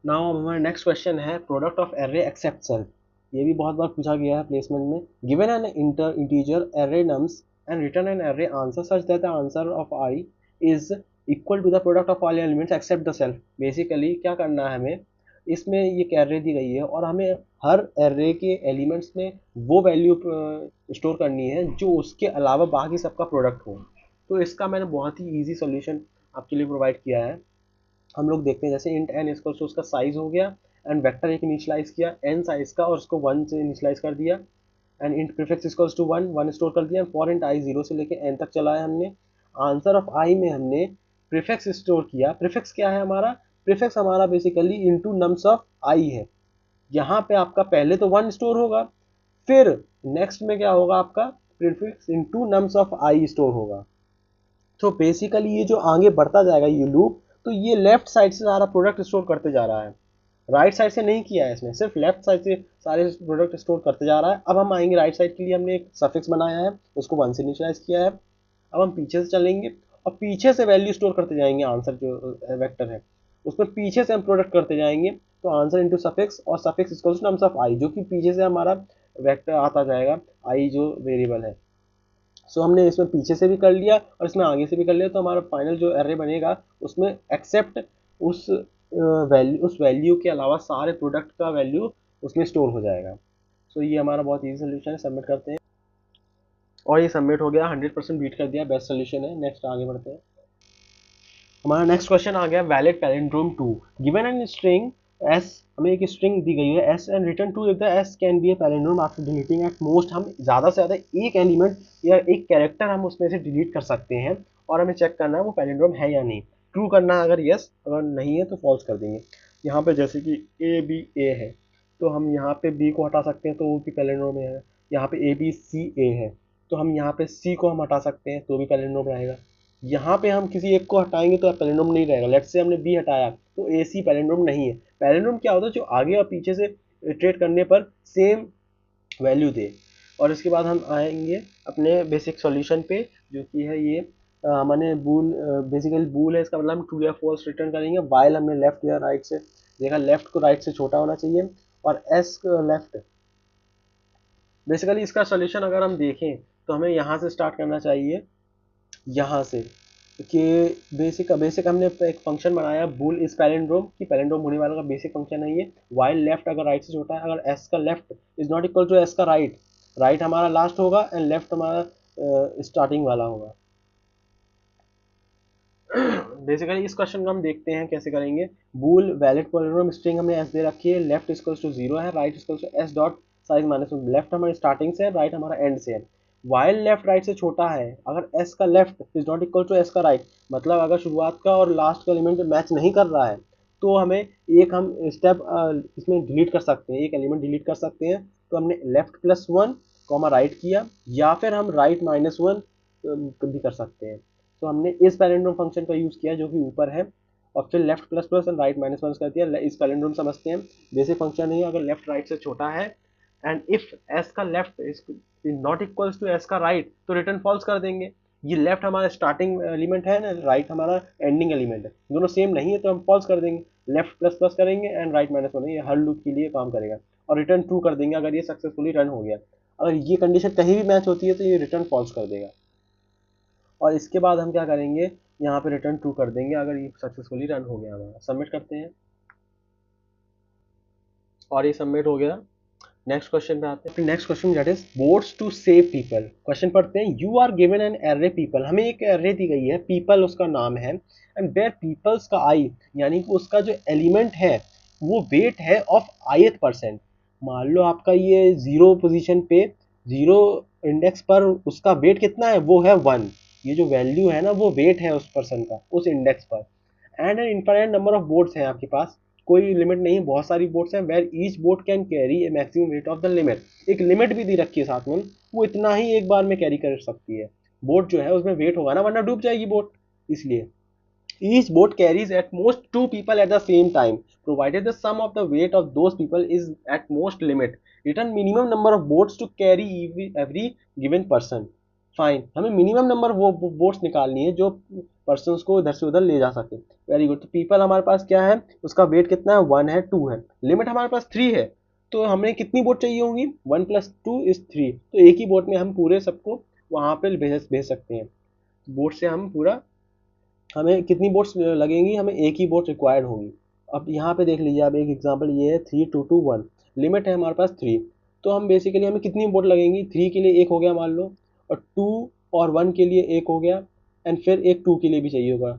A: नाउ अब हमारा नेक्स्ट क्वेश्चन है product of array except self. ये भी बहुत बार पूछा गया है प्लेसमेंट में। Given an integer array nums and return an array answer such that the answer of i is equal to the product of all elements except the self. Basically क्या करना है हमें, इसमें ये एरे दी गई है और हमें हर एरे के एलिमेंट्स में वो वैल्यू स्टोर करनी है जो उसके अलावा बाकी सबका प्रोडक्ट हो। तो इसका मैंने बहुत ही ईजी सॉल्यूशन आपके लिए प्रोवाइड किया है। हम लोग देखते हैं, जैसे इंट एन इक्वल्स टू उसका साइज हो गया एंड वेक्टर एक इनिशियलाइज किया एन साइज का और उसको 1 से इनिशियलाइज कर दिया and int prefix equals to 1 store कर दिया। फॉर इंट आई 0 से लेके एन तक चलाया हमने। आंसर ऑफ आई में हमने प्रीफिक्स स्टोर किया। प्रीफिक्स क्या है हमारा, प्रीफिक्स हमारा बेसिकली इनटू नम्स ऑफ आई है। यहाँ पे आपका पहले तो 1 स्टोर होगा, फिर नेक्स्ट में क्या होगा, आपका prefix into nums of I store होगा। तो बेसिकली ये जो आगे बढ़ता जाएगा ये लूप, तो ये लेफ्ट साइड से सारा प्रोडक्ट स्टोर करते जा रहा है, राइट साइड से नहीं किया है इसमें, सिर्फ लेफ्ट साइड से सारे प्रोडक्ट स्टोर करते जा रहा है। अब हम आएंगे राइट साइड के लिए, हमने एक सफिक्स बनाया है, उसको 1 से इनिशियलाइज किया है। अब हम पीछे से चलेंगे और पीछे से वैल्यू स्टोर करते जाएंगे। आंसर जो वेक्टर है उसमें पीछे से हम प्रोडक्ट करते जाएंगे, तो आंसर इंटू सफिक्स और suffix equals to nums of i, जो कि पीछे से हमारा वेक्टर आता जाएगा, आई जो वेरिएबल है। सो हमने इसमें पीछे से भी कर लिया और इसमें आगे से भी कर लिया, तो हमारा फाइनल जो एरे बनेगा उसमें एक्सेप्ट उस वैल्यू के अलावा सारे प्रोडक्ट का वैल्यू उसमें स्टोर हो जाएगा। सो ये हमारा बहुत ईजी सोल्यूशन है। सबमिट करते हैं और ये सबमिट हो गया, 100% बीट कर दिया, बेस्ट सोल्यूशन है। नेक्स्ट आगे बढ़ते हैं। हमारा नेक्स्ट क्वेश्चन आ गया valid palindrome 2। Given an string s, हमें एक स्ट्रिंग दी गई है s and return true if the s can be a palindrome after deleting at most. हम ज़्यादा से ज़्यादा एक एलिमेंट या एक कैरेक्टर हम उसमें से डिलीट कर सकते हैं और हमें चेक करना है वो पैलिंड्रोम है या नहीं। ट्रू करना है अगर यस, अगर नहीं है तो फॉल्स कर देंगे। यहाँ पे जैसे कि ए बी ए है, तो हम यहाँ पे बी को हटा सकते हैं तो वो भी पैलिंड्रोम में है। यहाँ पे ए बी सी ए है, तो हम यहाँ पे सी को हम हटा सकते हैं तो भी पैलिंड्रोम रहेगा। यहाँ पे हम किसी एक को हटाएंगे तो पैलिंड्रोम नहीं रहेगा। लेट्स से हमने बी हटाया तो ए सी पैलिंड्रोम नहीं है। पैलिंड्रोम क्या होता है, जो आगे और पीछे से इटरेट करने पर सेम वैल्यू दे। और इसके बाद हम आएंगे अपने बेसिक सॉल्यूशन पे, जो कि है ये मैंने बूल, बेसिकली बूल है, इसका मतलब हम ट्रू या फॉल्स रिटर्न करेंगे। वाइल हमने लेफ्ट या राइट से देखा, लेफ्ट को राइट से छोटा होना चाहिए और एस लेफ्ट। बेसिकली इसका सॉल्यूशन अगर हम देखें तो हमें यहाँ से स्टार्ट करना चाहिए, यहाँ से कि बेसिक हमने एक फंक्शन बनाया बूल इस पैलिंड्रोम की, पैलिंड्रोम होने वाला का बेसिक फंक्शन है ये। वाइल लेफ्ट अगर राइट से छोटा है, अगर एस का left is not equal to s का राइट, राइट हमारा लास्ट होगा एंड लेफ्ट हमारा स्टार्टिंग वाला होगा। बेसिकली इस क्वेश्चन को हम देखते हैं कैसे करेंगे। बूल वैलिड पैलिंड्रोम स्ट्रिंग हमने एस दे रखी है, लेफ्ट इक्वल्स टू 0 है, right equals to s dot size minus. Left हमारे स्टार्टिंग से है, राइट हमारा एंड से है। वाइल लेफ्ट राइट से छोटा है, अगर एस का left is not equal to s का राइट, मतलब अगर शुरुआत का और लास्ट का एलिमेंट मैच नहीं कर रहा है, तो हमें एक हम स्टेप इसमें डिलीट कर सकते हैं, एक एलिमेंट डिलीट कर सकते हैं। तो हमने लेफ्ट प्लस 1 कॉमा राइट किया, या फिर हम राइट माइनस 1 भी कर सकते हैं। तो हमने इस पैलिंड्रोम फंक्शन का यूज किया जो कि ऊपर है, और फिर left plus plus and right minus one कर दिया। इस पैलिंड्रोम समझते हैं, बेसिक फंक्शन नहीं है, अगर लेफ्ट राइट से छोटा है एंड इफ एस का left is not equals to s का राइट, तो रिटर्न फॉल्स कर देंगे। ये लेफ्ट हमारा स्टार्टिंग एलिमेंट है ना, राइट हमारा एंडिंग एलिमेंट है, दोनों सेम नहीं है तो हम फॉल्स कर देंगे, लेफ्ट प्लस प्लस करेंगे एंड राइट माइनस करेंगे, ये हर लूप के लिए काम करेगा। और रिटर्न ट्रू कर देंगे अगर ये सक्सेसफुली रन हो गया। अगर ये कंडीशन कहीं भी मैच होती है तो ये रिटर्न फॉल्स कर देगा। और इसके बाद हम क्या करेंगे, यहाँ पे रिटर्न ट्रू कर देंगे अगर ये सक्सेसफुली रन हो गया हमारा। सबमिट करते हैं और ये सबमिट हो गया। नेक्स्ट क्वेश्चन पे आते हैं। Next question that is boats to save people. Question पढ़ते हैं। You are given an array people, हमें एक एरे दी गई है, पीपल उसका नाम है, एंड वेयर पीपल्स का आई यानी कि उसका जो एलिमेंट है वो वेट है ऑफ आईथ परसेंट। मान लो आपका ये जीरो पोजीशन पे, जीरो इंडेक्स पर उसका वेट कितना है, वो है 1। ये जो वैल्यू है ना वो वेट है उस पर्सन का उस इंडेक्स पर। And an infinite number of boards हैं आपके पास, कोई लिमिट नहीं, बहुत सारी बोट्स हैं, where each boat can carry a maximum weight of the limit. एक लिमिट भी दी रखी है साथ में, वो इतना ही एक बार में कैरी कर सकती है। बोट जो है उसमें वेट होगा ना, वरना डूब जाएगी बोट, इसलिए each boat carries at most 2 people at the same time provided the sum of the weight of those people is at most limit, return minimum number of boats to carry every given person। Fine, हमें minimum number वो boats निकालनी है जो person को इधर से उधर ले जा सके। Very good. तो पीपल हमारे पास क्या है, उसका वेट कितना है, 1 है, 2 है, लिमिट हमारे पास 3 है, तो हमें कितनी बोट चाहिए होंगी, 1 + 2 = 3। तो एक ही बोट में हम पूरे सबको वहाँ पे भेज सकते हैं। बोट से हम पूरा, हमें कितनी बोट्स लगेंगी, हमें एक ही बोट रिक्वायर्ड होगी। अब यहाँ पे देख लीजिए, अब एक एग्जांपल ये है 3 2 2 1, लिमिट है हमारे पास 3। तो हम बेसिकली हमें कितनी बोट लगेंगी, 3 के लिए एक हो गया मान लो, और 2 और 1 के लिए एक हो गया, एंड फिर एक 2 के लिए भी चाहिए होगा।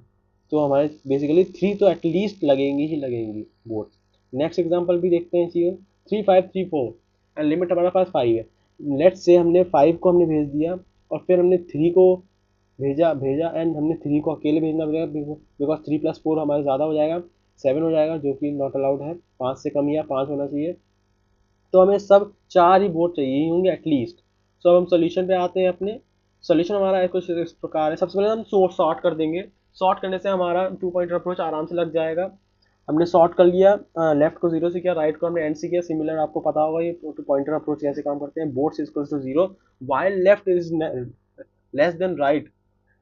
A: तो हमारे बेसिकली 3 तो एटलीस्ट लगेंगी ही लगेंगी बोट। नेक्स्ट एग्जाम्पल भी देखते हैं इसी 3 5 3 4, एंड लिमिट हमारे पास 5 है। लेट्स से हमने 5 को हमने भेज दिया, और फिर हमने 3 को भेजा भेजा एंड हमने 3 को अकेले भेजना पड़ेगा, बिकॉज 3 + 4 हमारे ज़्यादा हो जाएगा, 7 हो जाएगा, जो कि नॉट अलाउड है, 5 से कम या 5 होना चाहिए। तो हमें सब 4 ही बोर्ड चाहिए ही होंगे एटलीस्ट। सो अब हम सोल्यूशन पे आते हैं अपने। सोल्यूशन हमारा कुछ इस प्रकार है। सबसे पहले हम सॉर्ट कर देंगे, सॉर्ट करने से हमारा 2 पॉइंटर अप्रोच आराम से लग जाएगा। हमने सॉर्ट कर लिया, लेफ्ट को 0 से किया, राइट को हमने एंड से किया। सिमिलर आपको पता होगा ये 2 पॉइंटर अप्रोच कैसे काम करते हैं। Boats equals to 0 while left is less than right.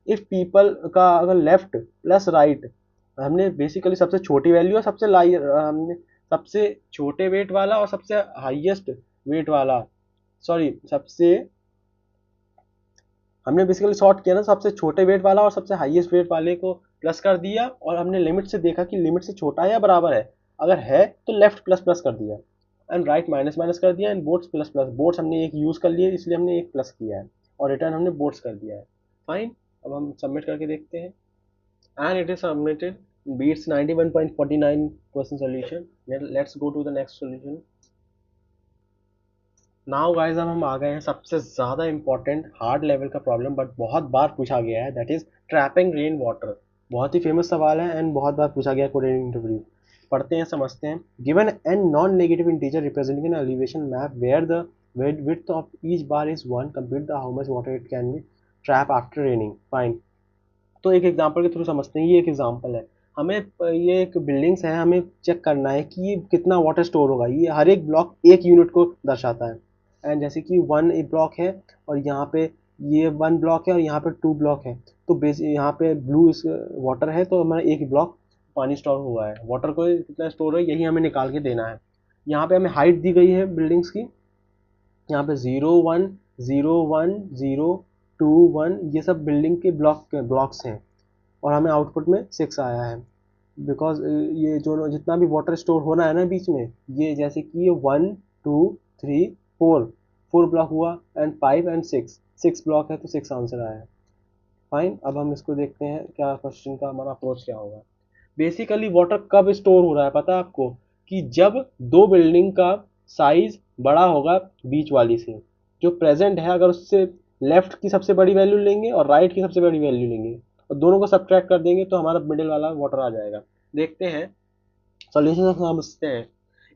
A: If people का अगर लेफ्ट प्लस राइट, हमने बेसिकली सबसे छोटी वैल्यू और हमने सबसे छोटे वेट वाला और सबसे हाईएस्ट वेट वाला, सॉरी सबसे, हमने बेसिकली सॉर्ट किया ना, सबसे छोटे वेट वाला और सबसे हाईएस्ट वेट वाले को प्लस कर दिया, और हमने लिमिट से देखा कि लिमिट से छोटा है या बराबर है, अगर है तो लेफ्ट प्लस प्लस कर दिया, एंड राइट माइनस माइनस कर दिया, and boats plus plus. Boats हमने एक यूज कर लिए इसलिए हमने एक प्लस किया है, और रिटर्न हमने बोट्स कर दिया है। फाइन, अब हम सबमिट करके देखते हैं, and it is submitted, beats 91.49% solution। Let's go to the next solution। Now guys, अब हम आ गए हैं सबसे ज़्यादा इंपॉर्टेंट हार्ड लेवल का प्रॉब्लम, बट बहुत बार पूछा गया है, that is trapping rain water. बहुत ही फेमस सवाल है एंड बहुत बार पूछा गया कोडिंग इंटरव्यू। पढ़ते हैं, समझते हैं। Given an non negative integer representing an elevation map where the width of each bar is 1, compute the how much water it can be trap after raining। Fine, तो एक एग्जांपल के through समझते हैं। ये एक एग्जांपल है, हमें ये एक बिल्डिंग्स है, हमें चेक करना है कि ये कितना वाटर स्टोर होगा। ये हर एक ब्लॉक एक यूनिट को दर्शाता है, एंड जैसे कि 1 ब्लॉक है, और यहाँ पे ये 1 ब्लॉक है, और यहाँ पे 2 ब्लॉक है, तो बेस यहाँ पे ब्लू इस वाटर है, तो हमारा एक ब्लॉक पानी स्टोर हुआ है। वाटर को कितना स्टोर है यही हमें निकाल के देना है। यहाँ पे हमें हाइट दी गई है बिल्डिंग्स की, यहाँ पे 0 1 0 1 0 2 1, ये सब बिल्डिंग के ब्लॉक्स हैं, और हमें आउटपुट में 6 आया है। बिकॉज ये जो जितना भी वाटर स्टोर होना है ना बीच में, ये जैसे कि ये 1 2 3 4 ब्लॉक हुआ, एंड 5 एंड 6 ब्लॉक है, तो 6 आंसर आया है। फाइन, अब हम इसको देखते हैं क्या क्वेश्चन का हमारा अप्रोच क्या होगा। बेसिकली वाटर कब स्टोर हो रहा है पता है आपको, कि जब दो बिल्डिंग का साइज बड़ा होगा बीच वाली से, जो प्रेजेंट है, अगर उससे लेफ्ट की सबसे बड़ी वैल्यू लेंगे और राइट की सबसे बड़ी वैल्यू लेंगे, और दोनों को सब्ट्रैक्ट कर देंगे, तो हमारा मिडिल वाला वाटर आ जाएगा। देखते हैं, सॉल्यूशन समझते हैं।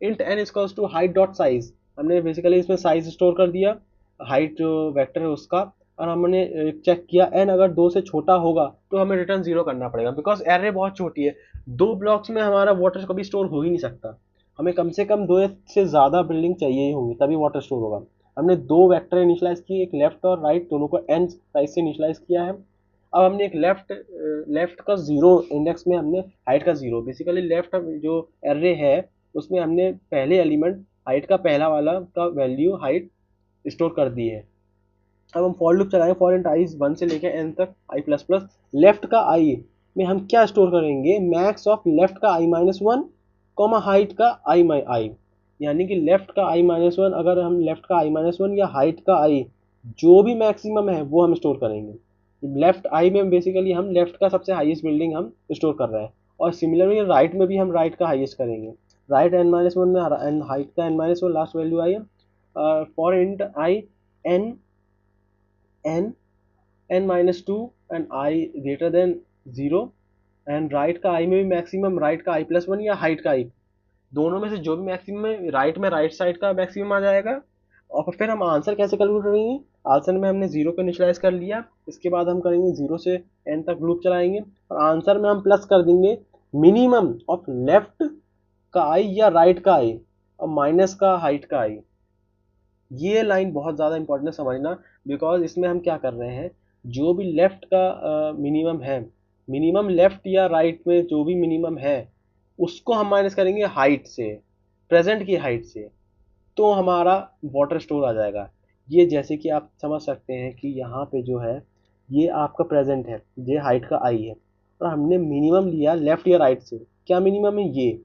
A: Int n equals to height dot size, हमने बेसिकली इसमें साइज स्टोर कर दिया, हाइट जो वेक्टर है उसका, और हमने चेक किया एन अगर 2 से छोटा होगा तो हमें रिटर्न 0 करना पड़ेगा, बिकॉज एरे बहुत छोटी है। 2 ब्लॉक्स में हमारा वाटर कभी स्टोर हो ही नहीं सकता, हमें कम से कम 2 से ज़्यादा बिल्डिंग चाहिए ही होंगी तभी वाटर स्टोर होगा। हमने 2 वेक्टर इनिशलाइज किए, एक लेफ्ट और राइट, दोनों को एन साइज से इनिशलाइज किया है, अब हमने एक लेफ्ट का जीरो इंडेक्स में हमने हाइट का जीरो, बेसिकली लेफ्ट जो एरे है उसमें हमने पहले एलिमेंट हाइट का पहला वाला का वैल्यू हाइट स्टोर कर दी है। अब हम फॉर लूप चलाएंगे, फॉर इंट आई 1 से लेकर एन तक आई प्लस प्लस, लेफ्ट का आई में हम क्या स्टोर करेंगे, मैक्स ऑफ लेफ्ट का आई माइनस वन कॉमा हाइट का आई, यानी कि लेफ्ट का आई माइनस वन, अगर हम लेफ्ट का आई माइनस वन या हाइट का आई जो भी मैक्सिमम है वो हम स्टोर करेंगे। लेफ्ट आई में बेसिकली हम लेफ्ट का सबसे हाईएस्ट बिल्डिंग हम स्टोर कर रहे हैं, और सिमिलरली राइट में भी हम राइट का हाईएस्ट करेंगे। राइट एन माइनस वन में एन हाइट का n minus one last value आई है। For int i n n minus two and i greater than zero, and right का आई में भी मैक्सिमम राइट का आई प्लस वन या height का आई, दोनों में से जो भी मैक्सिमम है राइट साइड का मैक्सिमम आ जाएगा। और फिर हम आंसर कैसे कैलकुलेट करेंगे, आंसर में हमने जीरो को इनिशियलाइज कर लिया, इसके बाद हम करेंगे जीरो से एन तक लूप चलाएंगे, और आंसर में हम प्लस कर देंगे मिनिमम ऑफ लेफ्ट का आई या राइट का आई और माइनस का हाइट का आई। ये लाइन बहुत ज़्यादा इंपॉर्टेंट है समझना, बिकॉज इसमें हम क्या कर रहे हैं, जो भी लेफ्ट का मिनिमम है, मिनिमम लेफ्ट या राइट में जो भी मिनिमम है उसको हम माइनस करेंगे हाइट से, प्रेजेंट की हाइट से, तो हमारा वाटर स्टोर आ जाएगा। ये जैसे कि आप समझ सकते हैं कि यहाँ पे जो है ये आपका प्रेजेंट है, ये हाइट का आई है, और हमने मिनिमम लिया लेफ्ट या राइट से, क्या मिनिमम है ये,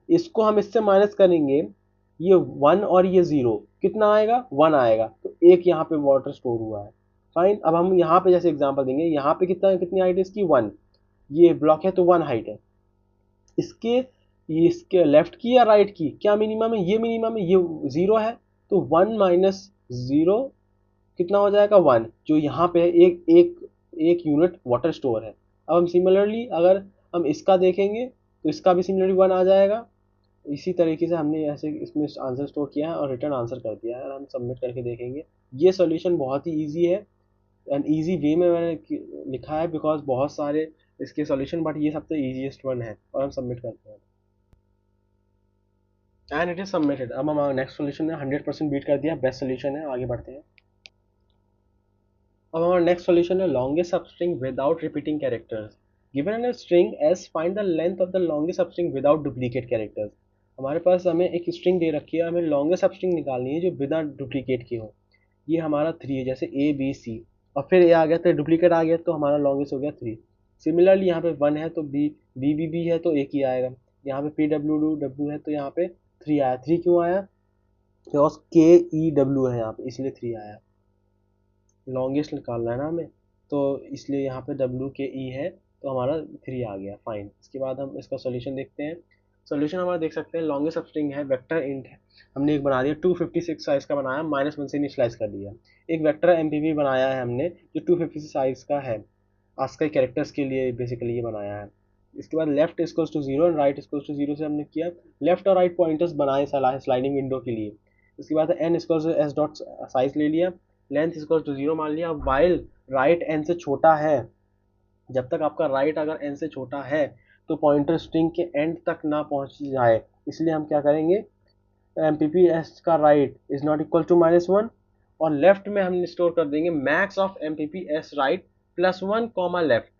A: इसको हम इससे माइनस करेंगे, ये वन और ये जीरो, कितना आएगा, वन आएगा, तो एक यहाँ पे वाटर स्टोर हुआ है। फाइन, अब हम यहाँ पे जैसे एग्जांपल देंगे, यहाँ पे कितनी हाइट है इसकी, वन, ये ब्लॉक है तो वन हाइट है, इसके लेफ्ट की या राइट की क्या मिनिमम है, ये मिनिमम है, ये जीरो है, तो वन माइनस जीरो कितना हो जाएगा, वन, जो यहाँ पे एक एक एक यूनिट वाटर स्टोर है। अब हम सिमिलरली अगर हम इसका देखेंगे तो इसका भी सिमिलरली वन आ जाएगा। इसी तरीके से हमने ऐसे इसमें आंसर स्टोर किया है और रिटर्न आंसर कर दिया है, और हम सबमिट करके देखेंगे। ये सॉल्यूशन बहुत ही ईजी है एंड ईजी वे में मैंने लिखा है, बिकॉज बहुत सारे इसके सॉल्यूशन, बट ये सबसे ईजीएस्ट वन है, और हम सबमिट करते हैं एंड इट इज सबमिटेड। अब हम नेक्स्ट सॉल्यूशन ने 100% बीट कर दिया, बेस्ट सॉल्यूशन है, आगे बढ़ते हैं। अब हमारा नेक्स्ट सॉल्यूशन है longest substring without repeating characters. Given a string S, find the length of the longest substring without duplicate characters. हमारे पास हमें एक स्ट्रिंग दे रखी है, हमें लॉन्गेस्ट सबस्ट्रिंग निकालनी है जो बिना डुप्लीकेट की हो। ये हमारा 3 है, जैसे ए बी सी, और फिर ए आ गया तो डुप्लीकेट आ गया, तो हमारा लॉन्गेस्ट हो गया 3। सिमिलरली यहाँ पे 1 है तो बी है तो एक ही आएगा, यहाँ पे पी डब्ल्यू है तो यहाँ पे 3 आया। 3 क्यों आया, बिकॉज के ई डब्ल्यू है यहाँ पे, इसलिए 3 आया। लॉन्गेस्ट निकालना है ना हमें, तो इसलिए यहाँ पे डब्ल्यू के ई है तो हमारा 3 आ गया। फाइन, इसके बाद हम इसका सॉल्यूशन देखते हैं। सॉल्यूशन हमारा देख सकते हैं, लॉन्गेस्ट सबस्ट्रिंग है, वेक्टर इंट है, हमने एक बना दिया 256 साइज का बनाया, -1 से इनिशियलाइज कर दिया। एक वेक्टर एमपीवी बनाया है हमने जो 256 साइज का है, आस्काई कैरेक्टर्स के लिए बेसिकली ये बनाया है। इसके बाद left equals to zero and right equals to zero से हमने किया, लेफ्ट और राइट पॉइंटर्स बनाए स्लाइडिंग विंडो के लिए। इसके बाद n equals to s dot size ले लिया, लेंथ इक्वल्स टू जीरो मान लिया। वाइल राइट एन से छोटा है, जब तक आपका राइट अगर एन से छोटा है तो पॉइंटर स्ट्रिंग के एंड तक ना पहुंच जाए, इसलिए हम क्या करेंगे, एम पी पी एस का right is not equal to -1, और लेफ्ट में हम स्टोर कर देंगे max of m p p s right +1 comma left.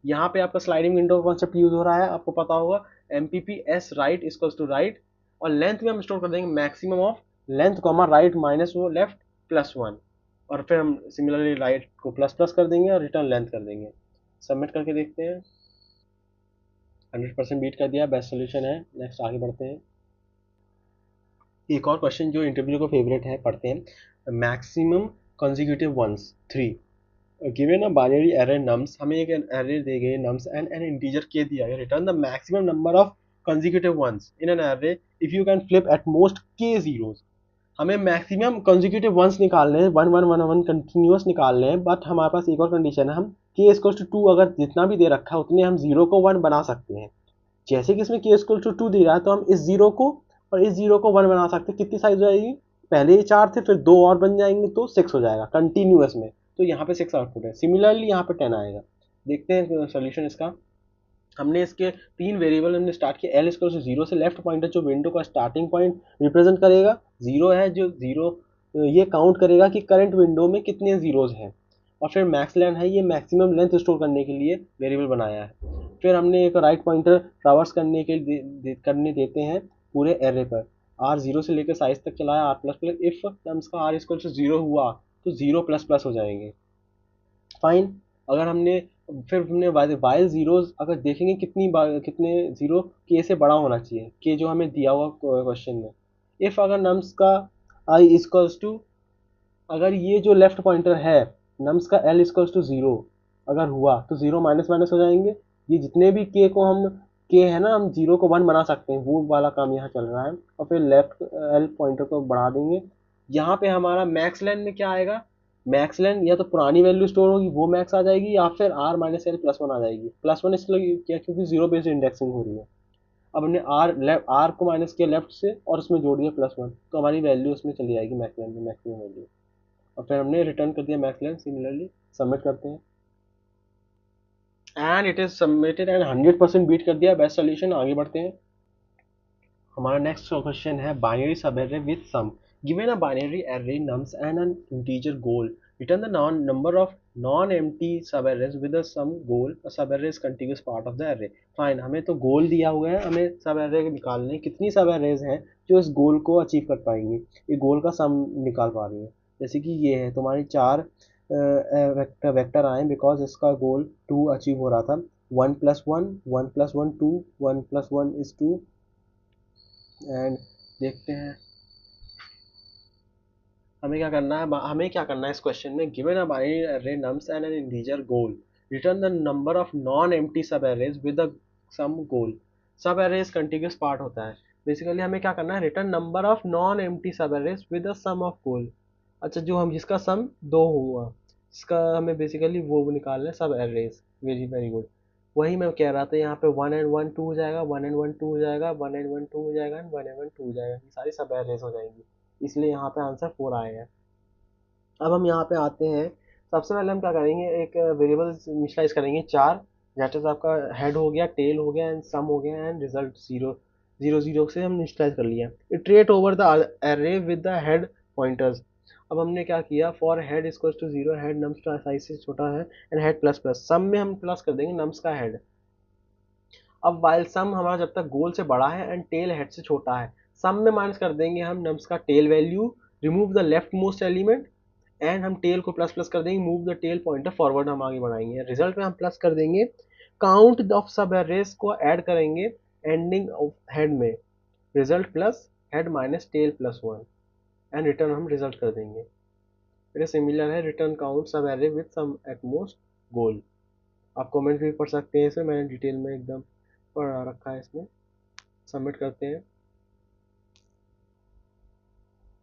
A: यहाँ पे आपका स्लाइडिंग विंडो कॉन्सेप्ट यूज हो रहा है, आपको पता होगा, m p p s right equals to right, और लेंथ में हम स्टोर कर देंगे maximum of length comma right minus वो लेफ्ट +1, और फिर हम सिमिलरली राइट को प्लस कर देंगे और रिटर्न लेंथ कर देंगे। सबमिट करके देखते हैं, 100% बीट कर दिया, बेस्ट सोल्यूशन है। नेक्स्ट आगे बढ़ते हैं। एक और क्वेश्चन जो इंटरव्यू को फेवरेट है, पढ़ते हैं। Maximum consecutive ones 3, given a binary array nums, हमें एक एरे दी गई नम्स एंड एन इंटीजर के दिया गया, return the maximum number of consecutive ones in an array if you can flip at most k zeros. हमें maximum consecutive ones निकालने हैं, 1 1 1 1 कंटिन्यूस निकालने हैं, बट हमारे पास एक और कंडीशन है, हम के इक्वल टू 2 अगर जितना भी दे रखा है उतने हम जीरो को 1 बना सकते हैं। जैसे कि इसमें के इक्वल टू 2 दे रहा है तो हम इस जीरो को और इस जीरो को 1 बना सकते हैं। कितनी साइज हो जाएगी, पहले ये 4 थे, फिर 2 और बन जाएंगे तो 6 हो जाएगा कंटिन्यूस में, तो यहाँ पे 6 आउटपुट है। सिमिलरली यहाँ पे 10 आएगा। देखते हैं सोल्यूशन इसका। हमने इसके 3 वेरिएबल हमने स्टार्ट किया, एल इक्वल टू 0 से लेफ्ट पॉइंटर जो विंडो का स्टार्टिंग पॉइंट रिप्रेजेंट करेगा 0 है, जो 0 ये काउंट करेगा कि करंट विंडो में कितने जीरोज हैं। और फिर मैक्स लेन है, ये मैक्सिमम लेंथ स्टोर करने के लिए वेरिएबल बनाया है। फिर हमने एक राइट पॉइंटर ट्रावर्स करने के करने देते हैं पूरे एरे पर, आर जीरो से लेकर साइज तक चलाया r plus plus, if nums का आर इक्वल टू जीरो हुआ तो जीरो प्लस प्लस हो जाएंगे। फाइन। अगर हमने फिर हमने वाइल जीरोज अगर देखेंगे कितने जीरो के से बड़ा होना चाहिए, के जो हमें दिया हुआ क्वेश्चन में। इफ अगर नम्स का आई इक्वल्स टू, अगर ये जो लेफ्ट पॉइंटर है नम्स का एल इक्वल्स टू जीरो अगर हुआ तो जीरो माइनस माइनस हो जाएंगे। ये जितने भी के को हम के है ना, हम जीरो को वन बना सकते हैं, वो वाला काम यहाँ चल रहा है। और फिर लेफ्ट एल पॉइंटर को बढ़ा देंगे। यहाँ पे हमारा मैक्स लेन में क्या आएगा, मैक्स लेन या तो पुरानी वैल्यू स्टोर होगी वो मैक्स आ जाएगी, या फिर r minus l plus one आ जाएगी। प्लस वन इसलिए क्या, क्योंकि जीरो बेस्ड इंडेक्सिंग हो रही है। अब हमने आर को माइनस किया लेफ्ट से और उसमें जोड़ दिया प्लस वन, तो हमारी वैल्यू उसमें चली जाएगी मैक्स लेन में, मैक्सिमम वैल्यू। और फिर हमने रिटर्न कर दिया मैक्स लेन। सिमिलरली सबमिट करते हैं and it is submitted and 100% beat कर दिया। Best solution. आगे बढ़ते हैं। हमारा नेक्स्ट क्वेश्चन है binary subarray with sum. Given a binary array nums and an integer goal, return the number of non-empty sub-arrays with a sum goal. A sub-array is contiguous part of the array. Fine, हमें तो गोल दिया हुआ है, हमें सब array निकालने कितनी सब एरेज हैं जो इस गोल को अचीव कर पाएंगी। ये गोल का सम निकाल पा रही है। जैसे कि ये है तुम्हारी चार वेक्टर आए, बिकॉज इसका गोल टू अचीव हो रहा था। One plus one, one plus one two, one plus one is two. And देखते हैं हमें क्या करना है। हमें क्या करना है इस क्वेश्चन में, given a binary array nums and an integer goal, return the number of non empty sub arrays with a sum goal. सब arrays contiguous part होता है। बेसिकली हमें क्या करना है, return number of non empty सब arrays with a sum of goal। अच्छा, जो हम जिसका सम दो हुआ, इसका हमें बेसिकली वो निकालना है सब arrays। Very very good. वही मैं कह रहा था, यहाँ पे वन एंड वन टू हो जाएगा, वन एंड वन टू हो जाएगा, वन एंड वन टू हो जाएगा, and one and one two हो जाएगा। ये सारी सब arrays हो जाएंगी, इसलिए यहाँ पे आंसर 4 आएगा। अब हम यहाँ पे आते हैं। सबसे पहले हम क्या करेंगे, एक वेरिएबल इनिशियलाइज करेंगे चार। दैट इज आपका हेड हो गया, टेल हो गया, एंड सम हो गया, and result zero. Zero zero से हम इनिशियलाइज कर लिया। Iterate over the array with the head pointers. अब हमने क्या किया, for head equals to zero, head nums का साइज से छोटा है, and head plus plus, sum में हम प्लस कर देंगे नम्स का हेड। अब वाइल सम हमारा जब तक गोल से बड़ा है एंड टेल हेड से छोटा है, सम में माइनस कर देंगे हम नम्स का tail value, remove the left most element, and हम टेल को प्लस प्लस कर देंगे, move the tail pointer forward हम आगे बढ़ाएंगे। रिजल्ट में हम प्लस कर देंगे, काउंट ऑफ सब एरेस को ऐड करेंगे एंडिंग ऑफ हेड में, result plus head minus tail plus one, and return हम रिजल्ट कर देंगे। फिर सिमिलर है, return count subarray with sum at most goal. आप कमेंट भी पढ़ सकते हैं, इसे मैंने डिटेल में एकदम पढ़ा रखा है इसमें। सबमिट करते हैं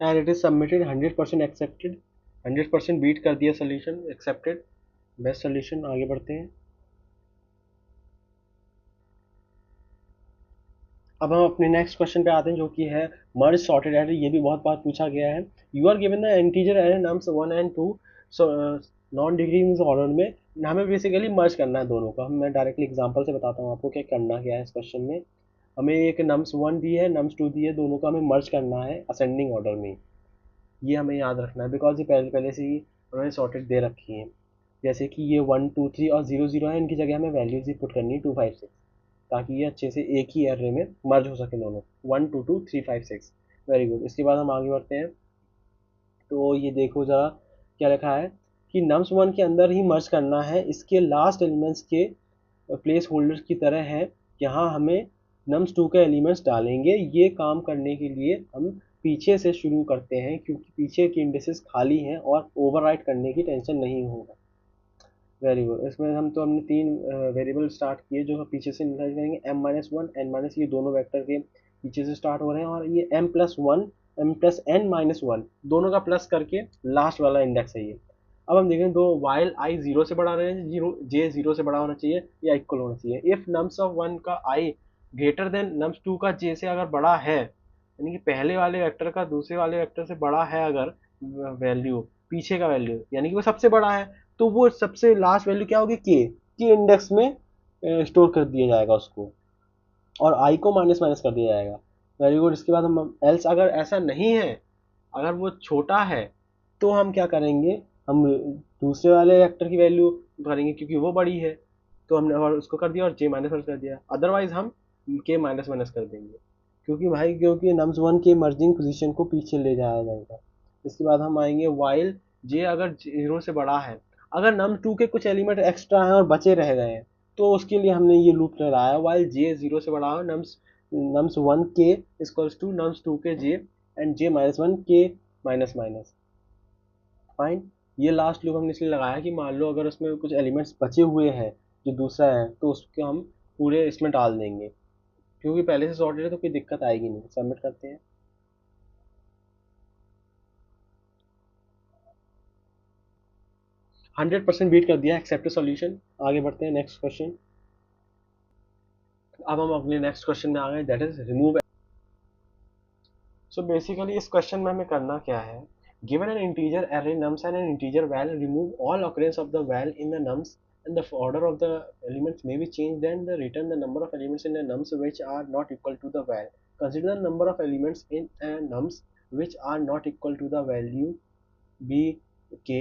A: and it is submitted, 100% accepted. 100% beat कर दिया सोल्यूशन, एक्सेप्टेड, बेस्ट सोल्यूशन। आगे बढ़ते हैं। अब हम अपने नेक्स्ट क्वेश्चन पे आते हैं, जो कि है मर्ज सॉर्टेड एरे। ये भी बहुत बार पूछा गया है। You are given the integer array nums one and two, non decreasing order में हमें बेसिकली मर्ज करना है दोनों का। मैं डायरेक्टली एग्जांपल से बताता हूँ आपको क्या करना क्या है इस क्वेश्चन में। हमें एक नम्स वन दी है, नम्स टू दी है, दोनों का हमें मर्ज करना है असेंडिंग ऑर्डर में। ये हमें याद रखना है, बिकॉज ये पहले पहले से ही उन्होंने सॉर्टेड दे रखी है। जैसे कि ये वन टू थ्री और जीरो जीरो है, इनकी जगह हमें वैल्यूज ही पुट करनी है 2 5 6, ताकि ये अच्छे से एक ही एरे में मर्ज हो सके दोनों, 1 2 2 3 5 6। Very good. इसके बाद हम आगे बढ़ते हैं। तो ये देखो ज़रा क्या लिखा है कि नम्स वन के अंदर ही मर्ज करना है, इसके लास्ट एलिमेंट्स के प्लेस होल्डर्स की तरह है। यहाँ हमें नम्स टू के एलिमेंट्स डालेंगे। ये काम करने के लिए हम पीछे से शुरू करते हैं, क्योंकि पीछे की इंडेक्सेस खाली हैं और ओवरराइट करने की टेंशन नहीं होगा। Very good. इसमें हमने तीन वेरिएबल स्टार्ट किए जो पीछे से इनिशियलाइज करेंगे, m minus one n minus, ये दोनों वेक्टर के पीछे से स्टार्ट हो रहे हैं, और ये m plus one m plus n minus one दोनों का प्लस करके लास्ट वाला इंडेक्स है ये। अब हम देखें दो, वाइल आई जीरो से बड़ा रहे, जीरो जे जीरो से बड़ा होना चाहिए या इक्वल होना चाहिए। इफ नम्स ऑफ वन का आई ग्रेटर देन नम्स टू का जे से अगर बड़ा है, यानी कि पहले वाले वेक्टर का दूसरे वाले वेक्टर से बड़ा है अगर वैल्यू, पीछे का वैल्यू यानी कि वो सबसे बड़ा है, तो वो सबसे लास्ट वैल्यू क्या होगी, के इंडेक्स में स्टोर कर दिया जाएगा उसको, और आई को माइनस माइनस कर दिया जाएगा। Very good. इसके बाद हम एल्स अगर ऐसा नहीं है, अगर वो छोटा है, तो हम क्या करेंगे, हम दूसरे वाले वेक्टर की वैल्यू करेंगे क्योंकि वो बड़ी है, तो हमने और उसको कर दिया और जे माइनस वन कर दिया, अदरवाइज हम के माइनस माइनस कर देंगे, क्योंकि नम्स वन के मर्जिंग पोजीशन को पीछे ले जाया जाएगा। इसके बाद हम आएंगे वाइल जे अगर जीरो से बड़ा है, अगर नम टू के कुछ एलिमेंट एक्स्ट्रा हैं और बचे रह गए हैं, तो उसके लिए हमने ये लूप लगाया, वाइल जे जीरो से बड़ा हो, नम्स वन के इक्वल्स टू नम्स टू के जे एंड जे माइनस वन के माइनस माइनस। फाइन, ये लास्ट लूप हमने इसलिए लगाया कि मान लो अगर उसमें कुछ एलिमेंट्स बचे हुए हैं जो दूसरा है, तो उसको हम पूरे इसमें डाल देंगे, क्योंकि पहले से सॉर्टेड है तो कोई दिक्कत आएगी नहीं। सबमिट करते हैं। 100% बीट कर दिया, एक्सेप्ट सॉल्यूशन। आगे बढ़ते हैं नेक्स्ट क्वेश्चन। अब हम अपने नेक्स्ट क्वेश्चन में आ गए, that is remove. So basically इस क्वेश्चन में हमें करना क्या है, given an integer array nums and an integer val, remove all occurrence of the val in the nums and the order of the elements may be changed, then the return the number of elements in the nums which are not equal to the val. Consider the number of elements in a nums which are not equal to the value b k.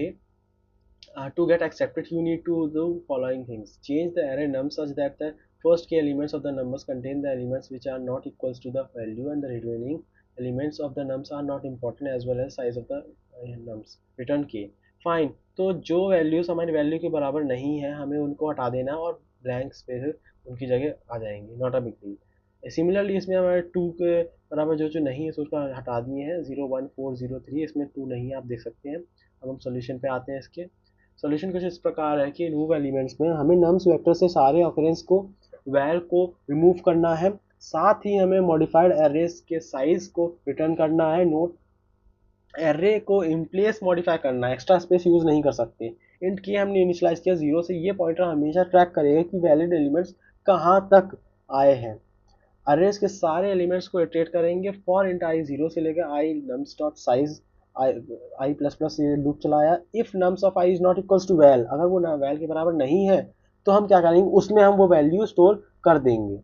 A: To get accepted, you need to do following things. Change the array num such that the first k elements of the numbers contain the elements which are not equals to the value, and the remaining elements of the nums are not important as well as size of the nums. Return k. Fine. तो जो values हमारी value के बराबर नहीं है हमें उनको हटा देना है और ब्लैंक स्पेस उनकी जगह आ जाएंगे, not a big deal. Similarly इसमें हमारे टू के बराबर जो नहीं है उसको हटा दिए हैं, 01403, इसमें टू नहीं है, आप देख सकते हैं। अब हम सोल्यूशन पे आते हैं। इसके सोल्यूशन कुछ इस प्रकार है कि रिमूव एलिमेंट्स में हमें नम्स वेक्टर से सारे ऑकरेंस को वैल को रिमूव करना है, साथ ही हमें मॉडिफाइड एरेस के साइज को रिटर्न करना है। नोट, एरे को इन प्लेस मॉडिफाई करना है, एक्स्ट्रा स्पेस यूज नहीं कर सकते। इंट की हमने इनिशियलाइज किया जीरो से, ये पॉइंटर हमेशा ट्रैक करेगा कि वैलिड एलिमेंट्स कहाँ तक आए हैं। अरेज के सारे एलिमेंट्स को इटरेट करेंगे फॉर इंट आई जीरो से लेकर i nums dot size i plus plus ये लूप चलाया। If nums of i is not equals to val, अगर वो वैल के बराबर नहीं है तो हम क्या करेंगे, उसमें हम वो वैल्यू स्टोर कर देंगे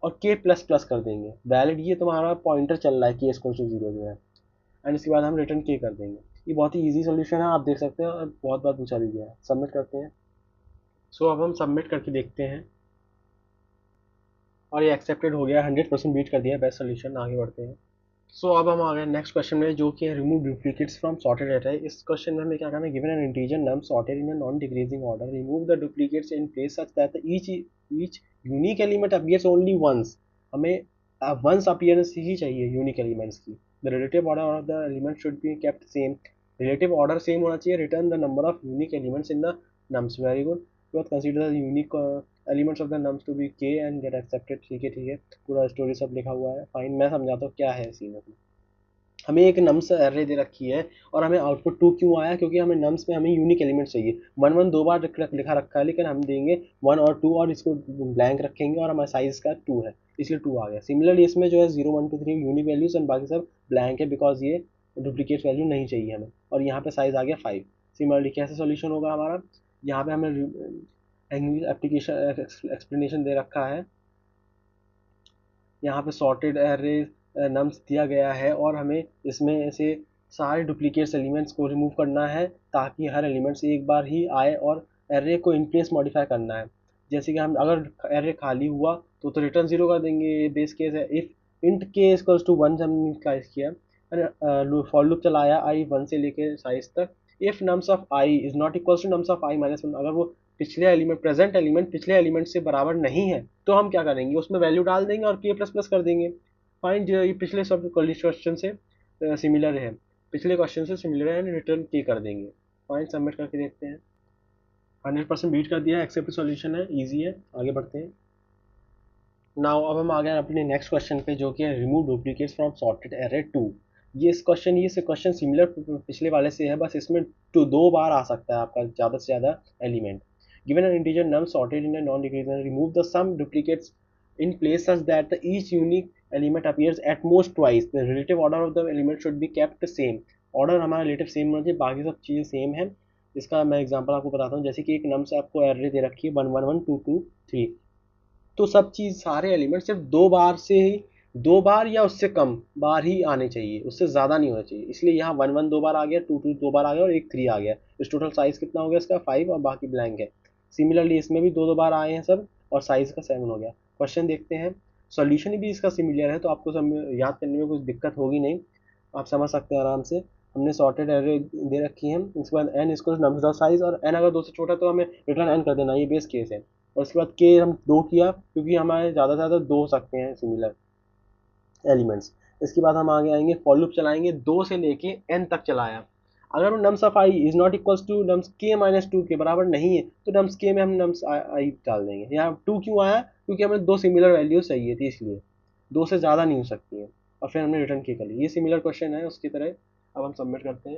A: और के प्लस प्लस कर देंगे। वैलिड ये तुम्हारा पॉइंटर चल रहा है के इक्वल्स टू जीरो जो है, एंड इसके बाद हम रिटर्न के कर देंगे। ये बहुत ही ईजी सोल्यूशन है, आप देख सकते हैं, और बहुत बार पूछा भी गया है। सबमिट करते हैं। सो अब हम सबमिट करके देखते हैं और ये एक्सेप्टेड हो गया, 100% बीट कर दिया, बेस्ट सोल्यूशन। आगे बढ़ते हैं। अब हम आ गए नेक्स्ट क्वेश्चन में, जो कि है remove duplicates from sorted data. इस क्वेश्चन में हमें क्या करना है, given an integer num sorted in a non decreasing order, remove the duplicates in place such that each unique element appears only once. हमें वंस अपीयरेंस ही चाहिए unique elements की। The relative order of the element should be kept same, relative order same होना चाहिए। Return the number of unique elements in the nums, very good. Consider the unique elements of the nums to be k and get accepted. ठीक है, पूरा story सब लिखा हुआ है। Fine, मैं समझाता हूँ क्या है सीन। हमें एक नम्स एरे दे रखी है और हमें आउटपुट टू क्यों आया, क्योंकि हमें नम्स में हमें यूनिक एलिमेंट चाहिए। वन वन दो बार लिखा रखा है, लेकिन हम देंगे वन और टू और इसको ब्लैंक रखेंगे और हमारा साइज का टू है, इसलिए टू आ गया। सिमिलरली इसमें जो है 0 1 2 3 यूनिक वैल्यूज एंड बाकी सब ब्लैंक है, बिकॉज ये डुप्लीकेट वैल्यू नहीं चाहिए हमें, और यहाँ पे साइज आ गया 5। सिमिलरली कैसे सोल्यूशन होगा हमारा, यहाँ पे हमें एप्लीकेशन एक्सप्लेनेशन दे रखा है, यहाँ पे सॉर्टेड एरे नम्स दिया गया है और हमें इसमें से सारे डुप्लीकेट्स एलिमेंट्स को रिमूव करना है ताकि हर एलिमेंट्स एक बार ही आए, और एरे को इन प्लेस मॉडिफाई करना है। जैसे कि हम अगर एरे खाली हुआ तो रिटर्न जीरो कर देंगे, ये बेस केस है। If int k equals to one हमने इनिशियलाइज किया, फॉर लूप चलाया आई वन से लेके साइज तक। If nums of i is not equals to nums of i minus one, अगर वो पिछले एलिमेंट प्रेजेंट एलिमेंट पिछले एलिमेंट से बराबर नहीं है तो हम क्या करेंगे, उसमें वैल्यू डाल देंगे और के प्लस प्लस कर देंगे। फाइंड, जो ये पिछले सब क्वेश्चन से सिमिलर है, पिछले क्वेश्चन से सिमिलर है, रिटर्न के कर देंगे। फाइंड, सबमिट करके देखते हैं। 100% बीट कर दिया, एक्सेप्ट सॉल्यूशन है, इजी है। आगे बढ़ते हैं। नाउ अब हम आ गए अपने नेक्स्ट क्वेश्चन पे, जो कि है remove duplicates from sorted array 2। ये क्वेश्चन सिमिलर पिछले वाले से है, बस इसमें टू दो बार आ सकता है आपका ज़्यादा से ज़्यादा element. Given an integer num sorted in a non decreasing, remove the some duplicates in place such that the each unique element appears at most twice. The relative order of the element should be kept same. Order हमारा relative same होना चाहिए, बाकी सब चीज़ें same है। इसका मैं example आपको बताता हूँ, जैसे कि एक नम से आपको एरे दे रखी है 1 1 1 2 2 3, तो सब चीज़ सारे एलिमेंट सिर्फ दो बार से ही 2 बार या उससे कम बार ही आने चाहिए, उससे ज़्यादा नहीं होना चाहिए। इसलिए यहाँ 1 1 2 बार आ गया, 2 2 2 बार आ गया और एक 3 आ गया। इस टोटल साइज़ कितना हो गया इसका 5 और बाकी ब्लैंक है। सिमिलरली इसमें भी 2 2 बार आए हैं सब और साइज़ का 7 हो गया। क्वेश्चन देखते हैं, सॉल्यूशन भी इसका सिमिलर है तो आपको सब याद करने में कुछ दिक्कत होगी नहीं, आप समझ सकते हैं आराम से। हमने सॉर्टेड एरे दे रखी है, इसके बाद n इसको नंबर ऑफ साइज और n अगर 2 से छोटा तो हमें रिटर्न n कर देना, ये बेस केस है। और उसके बाद k हम 2 किया क्योंकि हमारे ज़्यादा से ज़्यादा 2 हो सकते हैं सिमिलर एलिमेंट्स। इसके बाद हम आगे आएंगे, फॉर लूप चलाएंगे, 2 से लेके n तक चलाया। अगर वो nums of i is not equals to nums k minus 2 के बराबर नहीं है तो नम्स k में हम नम्स i डाल देंगे। यहाँ 2 क्यों आया, क्योंकि हमें 2 सिमिलर वैल्यूज चाहिए थी, इसलिए 2 से ज़्यादा नहीं हो सकती है। और फिर हमने रिटर्न की कर ली। ये सिमिलर क्वेश्चन है उसकी तरह। अब हम सबमिट करते हैं।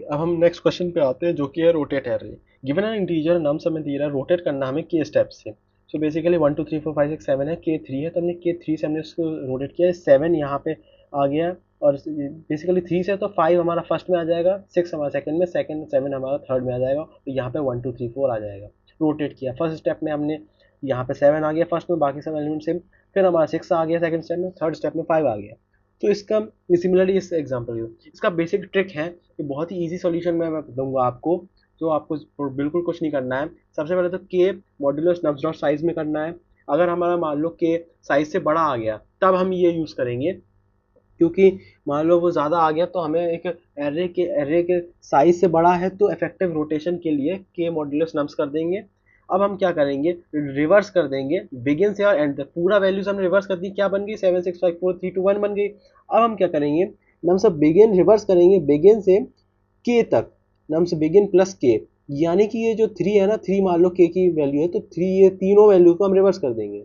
A: अब हम नेक्स्ट क्वेश्चन पे आते हैं जो कि है rotate array. Given an integer नाम समय दिया रहा है, रोटेट करना हमें के स्टेप्स से। सो बेसिकली 1 2 3 4 5 6 7 है, के 3 है तो हमने के 3 से हमने उसको रोटेट किया है। 7 यहाँ पे आ गया और बेसिकली 3 से तो 5 हमारा फर्स्ट में आ जाएगा, 6 हमारा सेकंड में, सेकंड 7 हमारा थर्ड में आ जाएगा, तो यहाँ पे 1 2 3 4 आ जाएगा। रोटेट किया फर्स्ट स्टेप में हमने, यहाँ पे 7 आ गया फर्स्ट में, बाकी सब एलिमेंट सेम। फिर हमारा 6 आ गया सेकंड स्टेप में, थर्ड स्टेप में 5 आ गया। तो इसका सिमिलरली इस एग्जाम्पल इसका बेसिक ट्रिक है, ये बहुत ही इजी सॉल्यूशन मैं दूंगा आपको, जो आपको बिल्कुल कुछ नहीं करना है। सबसे पहले तो के मॉड्यूलस नम्स डॉट साइज में करना है। अगर हमारा मान लो के साइज से बड़ा आ गया तब हम ये यूज़ करेंगे, क्योंकि मान लो वो ज़्यादा आ गया तो हमें एक एरे के साइज से बड़ा है तो इफेक्टिव रोटेशन के लिए के मॉड्यूलस नम्स कर देंगे। अब हम क्या करेंगे, रिवर्स कर देंगे बिगिन से और एंड तक, पूरा वैल्यूज हमने रिवर्स कर दी, क्या बन गई 7 6 5 4 3 2 1 बन गई। अब हम क्या करेंगे, नम्स ऑफ बिगिन रिवर्स करेंगे बिगिन से के तक, नम्स बिगिन प्लस के, यानी कि ये जो 3 है ना, 3 मान लो के की वैल्यू है तो 3, ये तीनों वैल्यू को हम रिवर्स कर देंगे।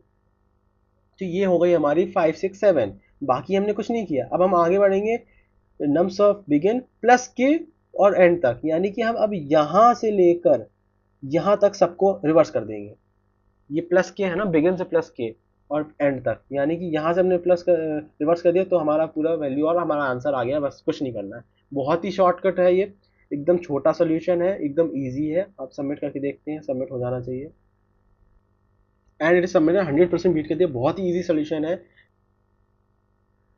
A: तो ये हो गई हमारी 5 6 7। बाकी हमने कुछ नहीं किया। अब हम आगे बढ़ेंगे, नम्स ऑफ बिगिन प्लस के और एंड तक, यानी कि हम अब यहाँ से लेकर यहाँ तक सबको रिवर्स कर देंगे। ये प्लस के है ना, बिगिन से प्लस के और एंड तक, यानी कि यहाँ से हमने प्लस रिवर्स कर दिया तो हमारा पूरा वैल्यू और हमारा आंसर आ गया, बस कुछ नहीं करना है। बहुत ही शॉर्टकट है ये, एकदम छोटा सोल्यूशन है, एकदम इजी है। आप सबमिट करके देखते हैं, सबमिट हो जाना चाहिए। And it is submitted, 100% beat कर दिया, बहुत ही ईजी सोल्यूशन है।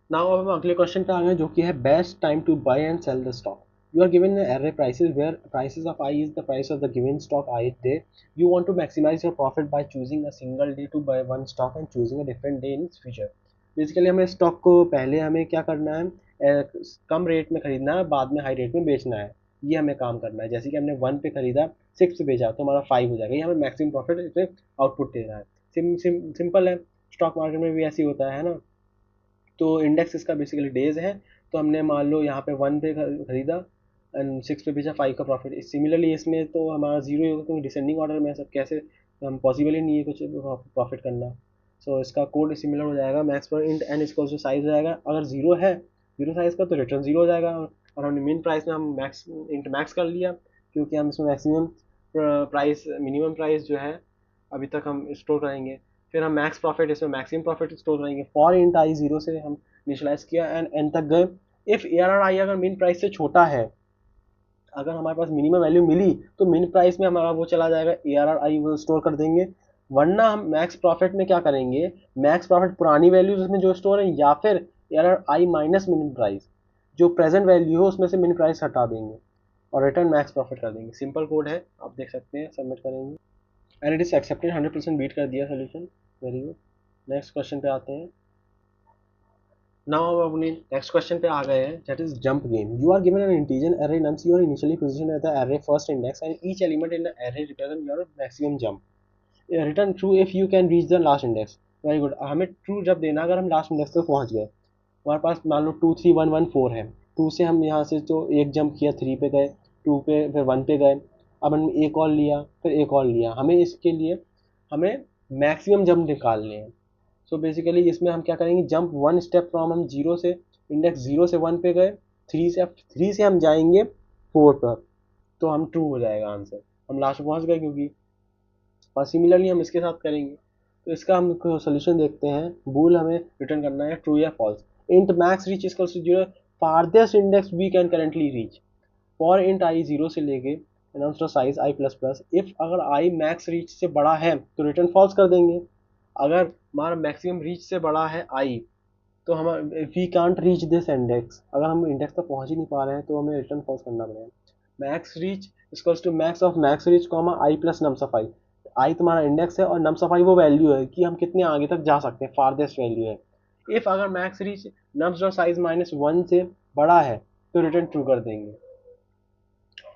A: नाउ अब हम अगले क्वेश्चन पे आ गए जो कि है best time to buy and sell the stock. You are given an array prices where prices of I is the price of the given stock I day. You want to maximize your profit by choosing a single day to buy one stock and choosing a different day in its future. Basically हमें stock को पहले हमें क्या करना है, कम rate में खरीदना है, बाद में हाई रेट में बेचना है। ये हमें काम करना है। जैसे कि हमने 1 पे खरीदा, 6 पे बेचा तो हमारा 5 हो जाएगा। ये हमें मैक्सिमम प्रॉफिट इसमें आउटपुट दे रहा है। सिंपल है, स्टॉक मार्केट में भी ऐसे ही होता है ना। तो इंडेक्स इसका बेसिकली डेज है। तो हमने मान लो यहाँ पे 1 पे खरीदा एंड 6 पे बेचा, 5 का प्रॉफिट। सिमिलरली इसमें तो हमारा जीरो ही होगा क्योंकि डिसेंडिंग ऑर्डर में सब कैसे, हम पॉसिबल ही नहीं है कुछ प्रॉफिट करना। सो इसका कोड सिमिलर हो जाएगा, मैक्स पर इंट एन इसको जो साइज हो जाएगा, अगर जीरो है, जीरो साइज का तो रिटर्न जीरो हो जाएगा। और हमने मेन प्राइस में हम मैक्स इंट मैक्स कर लिया, क्योंकि हम इसमें मैक्सिमम प्राइस मिनिमम प्राइस जो है अभी तक हम स्टोर करेंगे। फिर हम मैक्स प्रॉफिट, इसमें मैक्सिमम प्रॉफिट स्टोर करेंगे। फॉर इंट आई जीरो से हम इनिशियलाइज किया एंड एन तक गए। इफ ए आर आई अगर मेन प्राइस से छोटा है, अगर हमारे पास मिनिमम वैल्यू मिली तो मिन प्राइस में हमारा वो चला जाएगा, ए आर आई वो स्टोर कर देंगे। वरना हम मैक्स प्रॉफिट में क्या करेंगे, मैक्स प्रॉफिट पुरानी वैल्यूज उसमें जो स्टोर है, या फिर A R I minus minimum price, जो प्रेजेंट वैल्यू हो उसमें से मिन प्राइस हटा देंगे और रिटर्न मैक्स प्रॉफिट कर देंगे। सिंपल कोड है, आप देख सकते हैं। सबमिट करेंगे and it is accepted, 100% beat कर दिया solution. Very good. Next question पे आते हैं। नाउ हम अपने नेक्स्ट क्वेश्चन पे आ गए हैं, that is jump game. You are given an integer array nums, you are initially positioned at the array first index and each element in the array represent your maximum jump। Return true if you can reach the last index. Very good. हमें true जब देना, अगर हम last index तक पहुंच गए, हमारे पास मान लो 2 3 1 1 4 है, 2 से हम यहाँ से तो एक जंप किया, 3 पे गए, 2 पे, फिर 1 पे गए। अब हमने एक और लिया, फिर एक और लिया। हमें इसके लिए हमें मैक्सिमम जंप निकालने हैं। सो बेसिकली इसमें हम क्या करेंगे, जंप 1 स्टेप फ्रॉम, हम जीरो से, इंडेक्स 0 से 1 पे गए, 3 से हम जाएंगे 4 पर, तो हम ट्रू हो जाएगा आंसर, हम लास्ट में पहुंच गए क्योंकि। और सिमिलरली हम इसके साथ करेंगे। तो इसका हम सोल्यूशन देखते हैं। बूल हमें रिटर्न करना है ट्रू या false. Int max reach equals to 0, farthest index we can currently reach. For int i 0 से लेके nums dot size i plus plus. If अगर आई मैक्स रीच से बड़ा है तो रिटर्न फॉल्स कर देंगे। अगर हमारा मैक्सिमम रीच से बड़ा है आई तो हम we can't reach this index, अगर हम इंडेक्स तक पहुंच ही नहीं पा रहे हैं तो हमें रिटर्न फॉल्स करना पड़ेगा। Max reach equals to max of max reach comma i plus nums of i. I तुम्हारा इंडेक्स है और नम्स ऑफ आई वो वैल्यू है कि हम कितने आगे तक जा सकते हैं, फारदेस्ट वैल्यू है। इफ अगर max reach nums dot size minus one से बड़ा है तो रिटर्न ट्रू कर देंगे।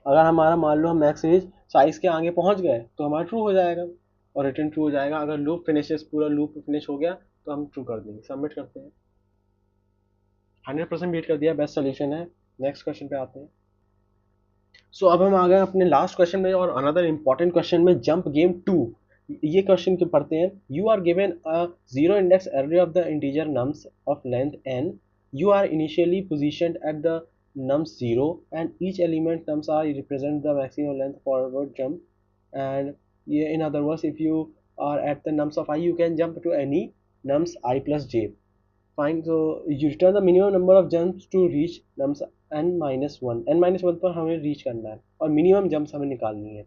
A: अगर हमारा मान लो हम मैक्स रीच साइज के आगे पहुंच गए तो हमारा ट्रू हो जाएगा और रिटर्न ट्रू हो जाएगा। अगर लूप फिनिशेस, पूरा लूप फिनिश हो गया तो हम ट्रू कर देंगे। सबमिट करते हैं। 100% बीट कर दिया, बेस्ट सोल्यूशन है। नेक्स्ट क्वेश्चन पे आते हैं। सो अब हम आ गए अपने लास्ट क्वेश्चन में और अनदर इंपॉर्टेंट क्वेश्चन में, जंप गेम 2। ये क्वेश्चन के पढ़ते हैं। You are given a zero index array of the integer nums of length n। You are initially positioned at the nums 0 and each element nums are represent the maximum length forward jump, and in other words if you are at the nums of I you can jump to any nums I plus j. Fine, so you return the minimum number of jumps to reach nums n minus one. n minus one पर हमें reach करना है और minimum jumps हमें निकालनी है।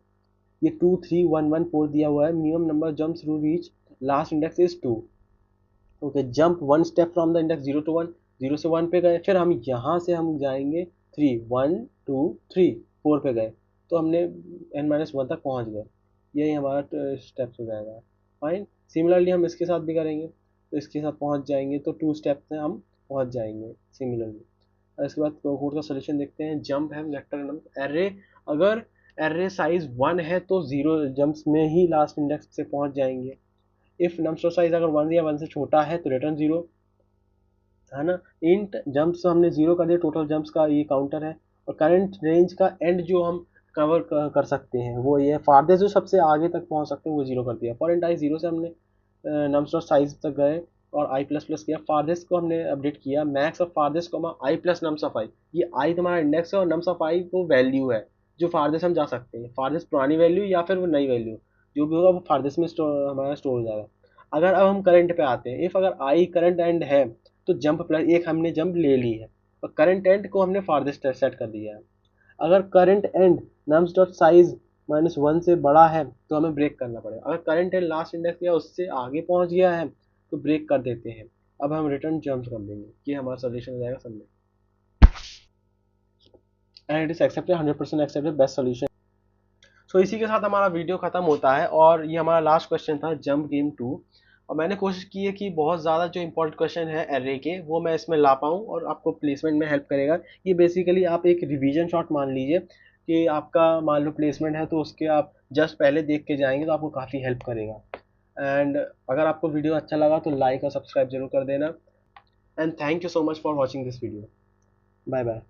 A: ये 2 3 1 1 4 दिया हुआ है। Minimum number jumps to reach last index is 2। Okay, jump one step from the index 0 to 1, 0 से 1 पे गए, फिर हम यहाँ से हम जाएंगे 3, 1 2 3 4 पे गए तो हमने n माइनस वन तक पहुँच गए। यही हमारा स्टेप्स हो जाएगा। फाइन, सिमिलरली हम इसके साथ भी करेंगे तो इसके साथ पहुँच जाएंगे तो 2 स्टेप से हम पहुँच जाएंगे सिमिलरली। और इसके बाद कोड का सोल्यूशन देखते हैं। जंप है वेक्टर नंबर एरे, अगर एरे साइज 1 है तो 0 जंप्स में ही लास्ट इंडेक्स से पहुँच जाएंगे। इफ नंबर साइज अगर 1 या 1 से छोटा है तो रिटर्न 0, है ना। इंट जंप्स हमने 0 कर दिया, टोटल जंप्स का ये काउंटर है। और करंट रेंज का एंड जो हम कवर कर सकते हैं वो ये फारदेस्ट जो सबसे आगे तक पहुंच सकते हैं वो 0 कर दिया। फॉर आई 0 से हमने नंबर साइज तक गए और आई प्लस प्लस किया। फारदेस्ट को हमने अपडेट किया मैक्स ऑफ फारदेस्ट को आई प्लस नम्स ऑफ आई। ये आई तुम्हारा इंडेक्स है और नम्स ऑफ आई वो वैल्यू है जो फारदेस्ट हम जा सकते हैं। फारदेस्ट पुरानी वैल्यू या फिर वो नई वैल्यू जो भी होगा वो फारदेस्ट में हमारा स्टोर हो जाएगा। अगर अब हम करंट पे आते हैं, इफ अगर आई करंट एंड है तो जंप प्लस एक हमने जंप ले ली है और करंट एंड को हमने फारदेस्ट सेट कर दिया है। अगर current and nums dot size minus one से बड़ा है तो हमें ब्रेक करना पड़ेगा। अगर करंट एंड लास्ट इंडेक्स या उससे आगे पहुंच गया है तो ब्रेक कर देते हैं। अब हम रिटर्न जंप कर देंगे, ये हमारा सोल्यूशन हो जाएगा submit. And it is accepted, 100% accepted, best solution. So इसी के साथ हमारा वीडियो खत्म होता है और ये हमारा लास्ट क्वेश्चन था जंप गेम 2। और मैंने कोशिश की है कि बहुत ज़्यादा जो इंपॉर्टेंट क्वेश्चन है एरे के वो मैं इसमें ला पाऊँ और आपको प्लेसमेंट में हेल्प करेगा। ये बेसिकली आप एक रिवीजन शॉट मान लीजिए कि आपका मान लो प्लेसमेंट है तो उसके आप जस्ट पहले देख के जाएंगे तो आपको काफ़ी हेल्प करेगा। एंड अगर आपको वीडियो अच्छा लगा तो लाइक और सब्सक्राइब जरूर कर देना। And thank you so much for watching this video. Bye bye.